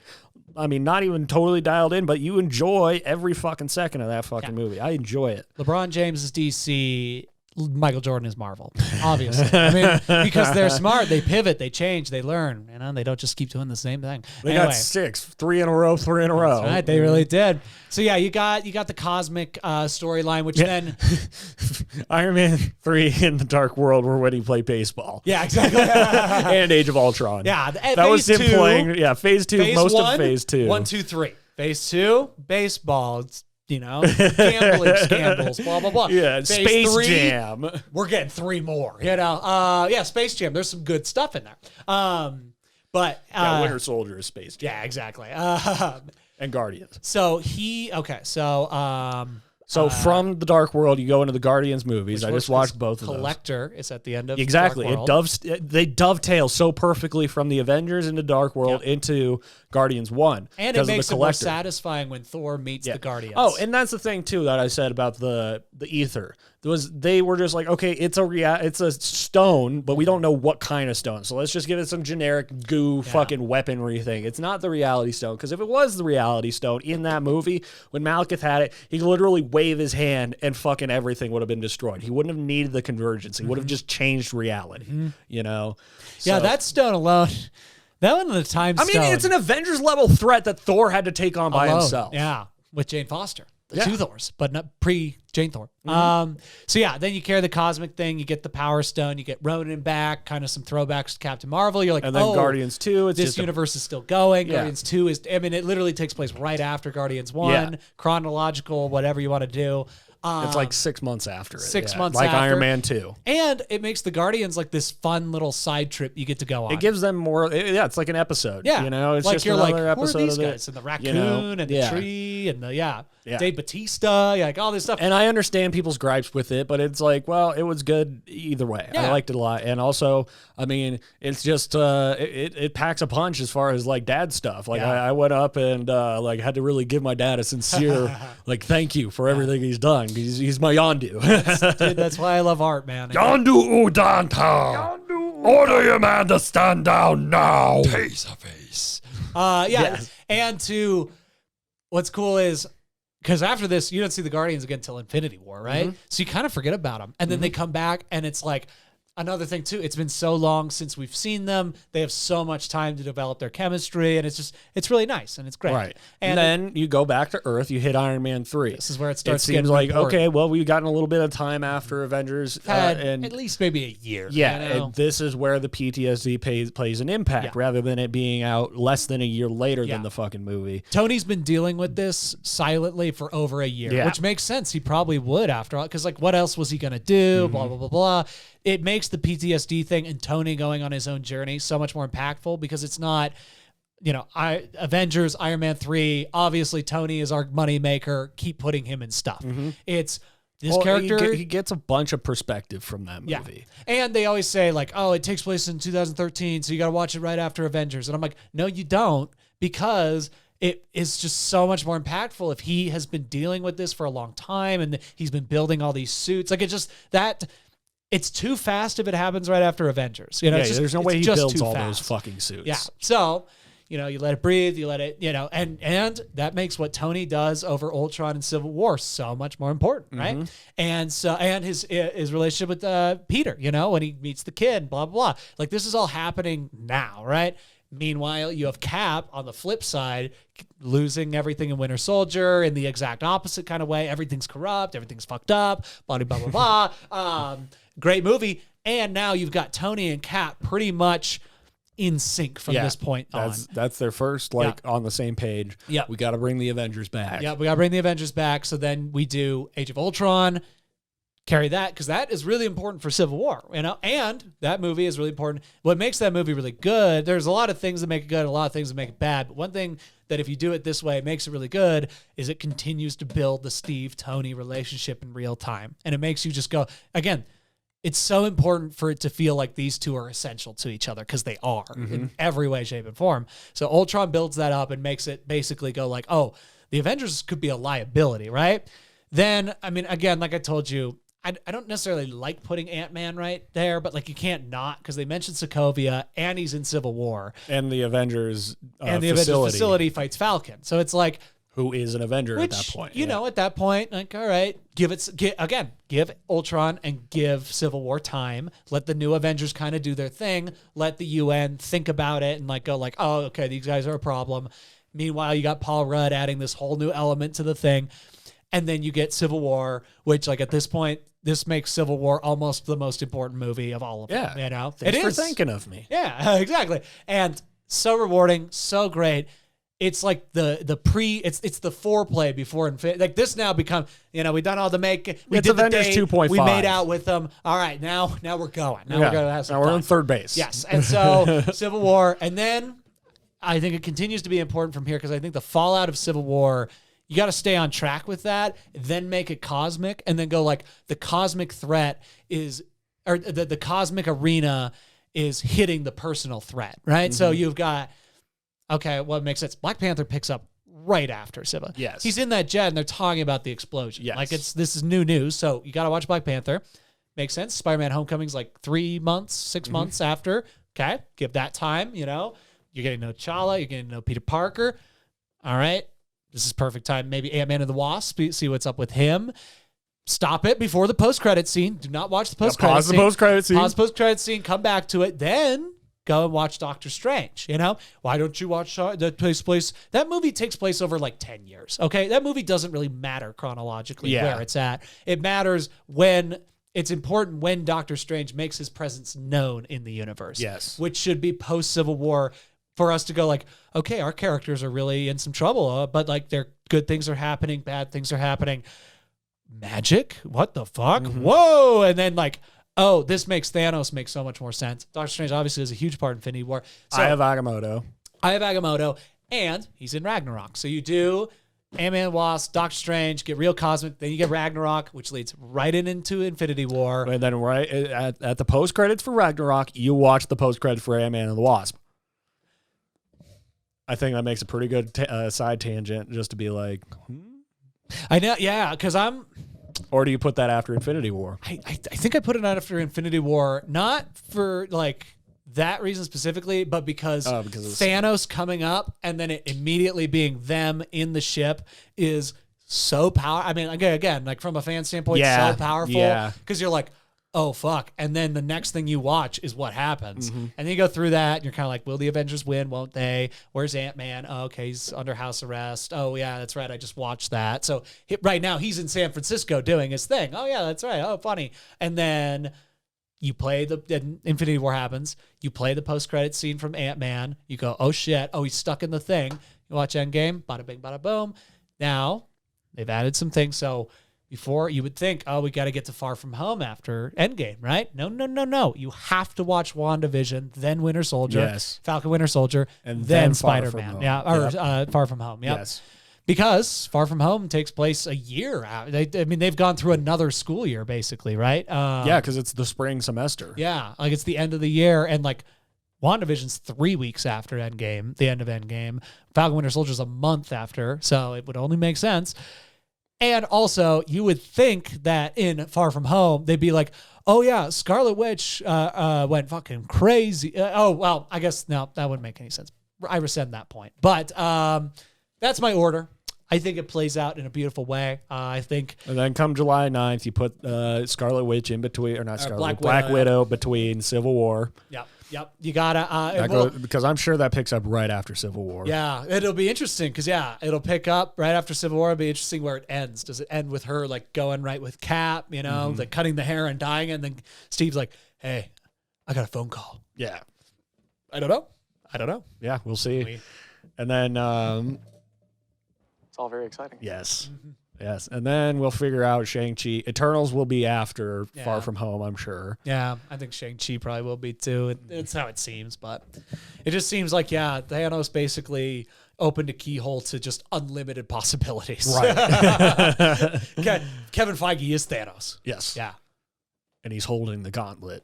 I mean, not even totally dialed in, but you enjoy every fucking second of that fucking movie. I enjoy it. LeBron James is DC. Michael Jordan is Marvel, obviously. I mean, because they're smart, they pivot, they change, they learn. You know, they don't just keep doing the same thing. They got 3 in a row. That's right, they really did. So yeah, you got the cosmic storyline, which then Iron Man 3 in the Dark World were when he played baseball. Yeah, exactly. And Age of Ultron. Yeah, that was him playing. Yeah, Phase 2, most of Phase 2. 1, 2, 3. Phase 2, baseball. You know, gambling scandals, blah, blah, blah. Yeah, Phase Space 3, Jam. We're getting 3 more, you know. Yeah, Space Jam. There's some good stuff in there. But Winter Soldier is Space Jam. Yeah, exactly. And Guardians. So from the Dark World, you go into the Guardians movies. I just watched both of those. Collector is at the end of exactly. Dark World. They dovetail so perfectly from the Avengers into Dark World into Guardians 1. And it makes it more satisfying when Thor meets the Guardians. Oh, and that's the thing too that I said about the ether. They were just like, okay, it's a stone, but we don't know what kind of stone. So let's just give it some generic goo fucking weaponry thing. It's not the reality stone, because if it was the reality stone in that movie, when Malekith had it, he could literally wave his hand and fucking everything would have been destroyed. He wouldn't have needed the convergence. He would have just changed reality. You know? Yeah, that stone alone. That one of the time stone. I mean, it's an Avengers level threat that Thor had to take on by himself. Yeah, with Jane Foster. The 2 Thors, but not pre-Jane Thor. So yeah, then you carry the cosmic thing, you get the Power Stone, you get Ronan back, kind of some throwbacks to Captain Marvel. You're like, and then Guardians 2, this universe is still going. Guardians 2 is, I mean, it literally takes place right after Guardians 1, chronological, whatever you want to do. It's like 6 months after it. 6 months like after. Iron Man 2. And it makes the Guardians like this fun little side trip you get to go on. It gives them more, it's like an episode. Yeah. You know, it's like just you're another like, episode who are these of guys? And the raccoon and the tree and the, Dave Bautista, like all this stuff. And I understand people's gripes with it, but it's like, well, it was good either way. I liked it a lot. And also, I mean, it's just, it packs a punch as far as like dad stuff. Like I went up and like had to really give my dad a sincere, like, thank you for everything he's done. He's my Yondu. Dude, that's why I love art, man. Yondu Udanta. Order your man to stand down now. Taserface. And what's cool is, because after this, you don't see the Guardians again until Infinity War, right? So you kind of forget about them. And then they come back, and it's like another thing, too. It's been so long since we've seen them. They have so much time to develop their chemistry, and it's really nice, and it's great. Right. And then you go back to Earth, you hit Iron Man 3. This is where it starts. It seems like, okay, well, we've gotten a little bit of time after Avengers. And at least maybe a year. Yeah, you know? and this is where the PTSD plays an impact, rather than it being out less than a year later than the fucking movie. Tony's been dealing with this silently for over a year, which makes sense. He probably would after all, because like, what else was he going to do? Blah, blah, blah, blah. It makes the PTSD thing and Tony going on his own journey so much more impactful, because it's not, you know, Avengers, Iron Man 3, obviously Tony is our money maker. Keep putting him in stuff. It's this character. He gets a bunch of perspective from that movie. And they always say like, oh, it takes place in 2013, so you got to watch it right after Avengers. And I'm like, no, you don't, because it is just so much more impactful if he has been dealing with this for a long time and he's been building all these suits. Like, it's too fast if it happens right after Avengers. You know, there's no way he builds all those fucking suits. Yeah. So you let it breathe, you let it, and that makes what Tony does over Ultron and Civil War so much more important, right? And his relationship with Peter, when he meets the kid, blah, blah, blah. Like, this is all happening now, right? Meanwhile, you have Cap on the flip side, losing everything in Winter Soldier in the exact opposite kind of way. Everything's corrupt, everything's fucked up, blah, blah, blah, blah. Great movie. And now you've got Tony and Cap pretty much in sync from this point on. That's their first, on the same page. Yeah. We got to bring the Avengers back. Yeah, we got to bring the Avengers back. So then we do Age of Ultron, carry that, because that is really important for Civil War, and that movie is really important. What makes that movie really good, there's a lot of things that make it good, a lot of things that make it bad, but one thing that if you do it this way makes it really good is it continues to build the Steve-Tony relationship in real time. And it makes you just go, again, it's so important for it to feel like these two are essential to each other, because they are in every way, shape, and form. So Ultron builds that up and makes it basically go like, oh, the Avengers could be a liability, right? Then, again, like I told you, I don't necessarily like putting Ant-Man right there, but you can't not, because they mentioned Sokovia and he's in Civil War. And the Avengers Avengers facility fights Falcon. So it's like, who is an Avenger at that point. At that point, all right, give Ultron and give Civil War time. Let the new Avengers kind of do their thing. Let the UN think about it and go oh, okay, these guys are a problem. Meanwhile, you got Paul Rudd adding this whole new element to the thing. And then you get Civil War, which at this point, this makes Civil War almost the most important movie of all of them. Thanks for thinking of me. Yeah, exactly. And so rewarding, so great. It's like it's the foreplay before Infinity. This now becomes, we've done all the we did Avengers 2.5. We made out with them. All right, now we're going. Now we're going to have some Now we're fun. on third base. Yes. And so Civil War, and then I think it continues to be important from here, because I think the fallout of Civil War, you got to stay on track with that, then make it cosmic, and then go the cosmic threat is, or the cosmic arena is hitting the personal threat, right? So you've got, okay, well, it makes sense. Black Panther picks up right after Civil. Yes. He's in that jet and they're talking about the explosion. Yes. This is new news, so you got to watch Black Panther. Makes sense. Spider-Man Homecoming's 3 months, 6 months after. Okay, give that time, You're getting to know T'Challa, you're getting to know Peter Parker. All right. This is perfect time. Maybe Ant-Man and the Wasp, see what's up with him. Stop it before the post-credit scene. Do not watch the post-credit scene. Pause the post-credit scene. Pause the post-credit scene. Come back to it. Then go and watch Doctor Strange. Why don't you watch that takes place? That movie takes place over 10 years. Okay, that movie doesn't really matter chronologically where it's at. It matters when. It's important when Doctor Strange makes his presence known in the universe. Yes, which should be post-Civil War, for us to go okay, our characters are really in some trouble, but they're good things are happening, bad things are happening. Magic? What the fuck? Whoa! And then oh, this makes Thanos make so much more sense. Doctor Strange obviously is a huge part in Infinity War. So, I have Agamotto, and he's in Ragnarok. So you do Ant-Man, Wasp, Doctor Strange, get real cosmic, then you get Ragnarok, which leads right into Infinity War. And then right at the post-credits for Ragnarok, you watch the post-credits for Ant-Man and the Wasp. I think that makes a pretty good side tangent, just to be I know, yeah, because Or do you put that after Infinity War? I think I put it on after Infinity War, not for that reason specifically, but because Thanos coming up and then it immediately being them in the ship is so powerful. Again, from a fan standpoint, so powerful. Yeah. Because you're oh, fuck. And then the next thing you watch is what happens. And then you go through that and you're kind of will the Avengers win? Won't they? Where's Ant-Man? Oh, okay, he's under house arrest. Oh, yeah, that's right. I just watched that. So right now he's in San Francisco doing his thing. Oh, yeah, that's right. Oh, funny. And then you play Infinity War happens. You play the post-credit scene from Ant-Man. You go, oh, shit. Oh, he's stuck in the thing. You watch Endgame. Bada bing, bada boom. Now they've added some things. So before, you would think, oh, we got to get to Far From Home after Endgame, right? No. You have to watch WandaVision, then Winter Soldier, Falcon Winter Soldier, and then Spider-Man. Far From Home. Yep. Yes. Because Far From Home takes place a year out. They've gone through another school year, basically, right? Because it's the spring semester. Yeah, it's the end of the year, and WandaVision's 3 weeks after Endgame, the end of Endgame. Falcon Winter Soldier's a month after, so it would only make sense. And also, you would think that in Far From Home, they'd be oh yeah, Scarlet Witch went fucking crazy. I guess, no, that wouldn't make any sense. I rescind that point. But that's my order. I think it plays out in a beautiful way. I think. And then come July 9th, you put Scarlet Witch in between, or not Scarlet, Black Widow between Civil War. Yep. You gotta. Because I'm sure that picks up right after Civil War. Yeah, it'll be interesting because it'll pick up right after Civil War. It'll be interesting where it ends. Does it end with her like going right with Cap? You know, like cutting the hair and dying, and then Steve's like, "Hey, I got a phone call." Yeah. I don't know. Yeah, we'll see. And then. It's all very exciting. Yes. Yes. And then we'll figure out Shang-Chi. Eternals will be after Far From Home, I'm sure. Yeah, I think Shang-Chi probably will be too. It's how it seems, but it just seems like, Thanos basically opened a keyhole to just unlimited possibilities. Right. Kevin Feige is Thanos. Yes. Yeah. And he's holding the gauntlet.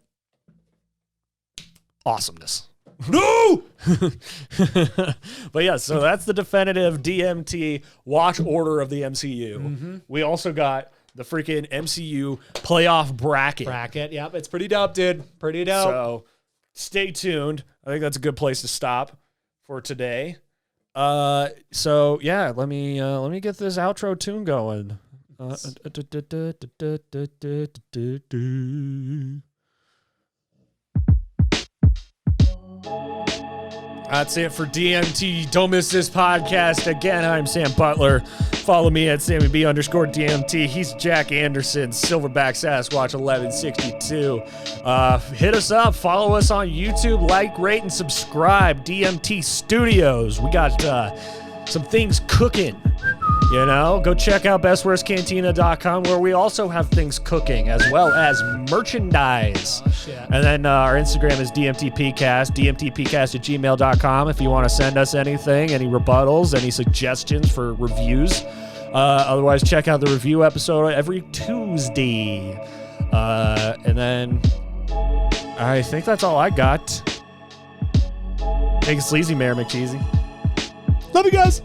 Awesomeness. No! But yeah, so that's the definitive DMT watch order of the MCU. We also got the freaking MCU playoff bracket. Yep, it's pretty dope, dude. Pretty dope. So stay tuned. I think that's a good place to stop for today. So yeah, let me get this outro tune going. That's it for DMT. Don't miss this podcast. Again, I'm Sam Butler. Follow me at SammyB_DMT. He's Jack Anderson, Silverback Sasquatch 1162. Hit us up. Follow us on YouTube. Like, rate, and subscribe. DMT Studios. We got some things cooking. You know, go check out bestworstcantina.com where we also have things cooking as well as merchandise. Oh, shit. And then our Instagram is DMTPcast, DMTPcast@gmail.com if you want to send us anything, any rebuttals, any suggestions for reviews. Otherwise, check out the review episode every Tuesday. And then I think that's all I got. Take it sleazy, Mayor McCheesy. Love you guys.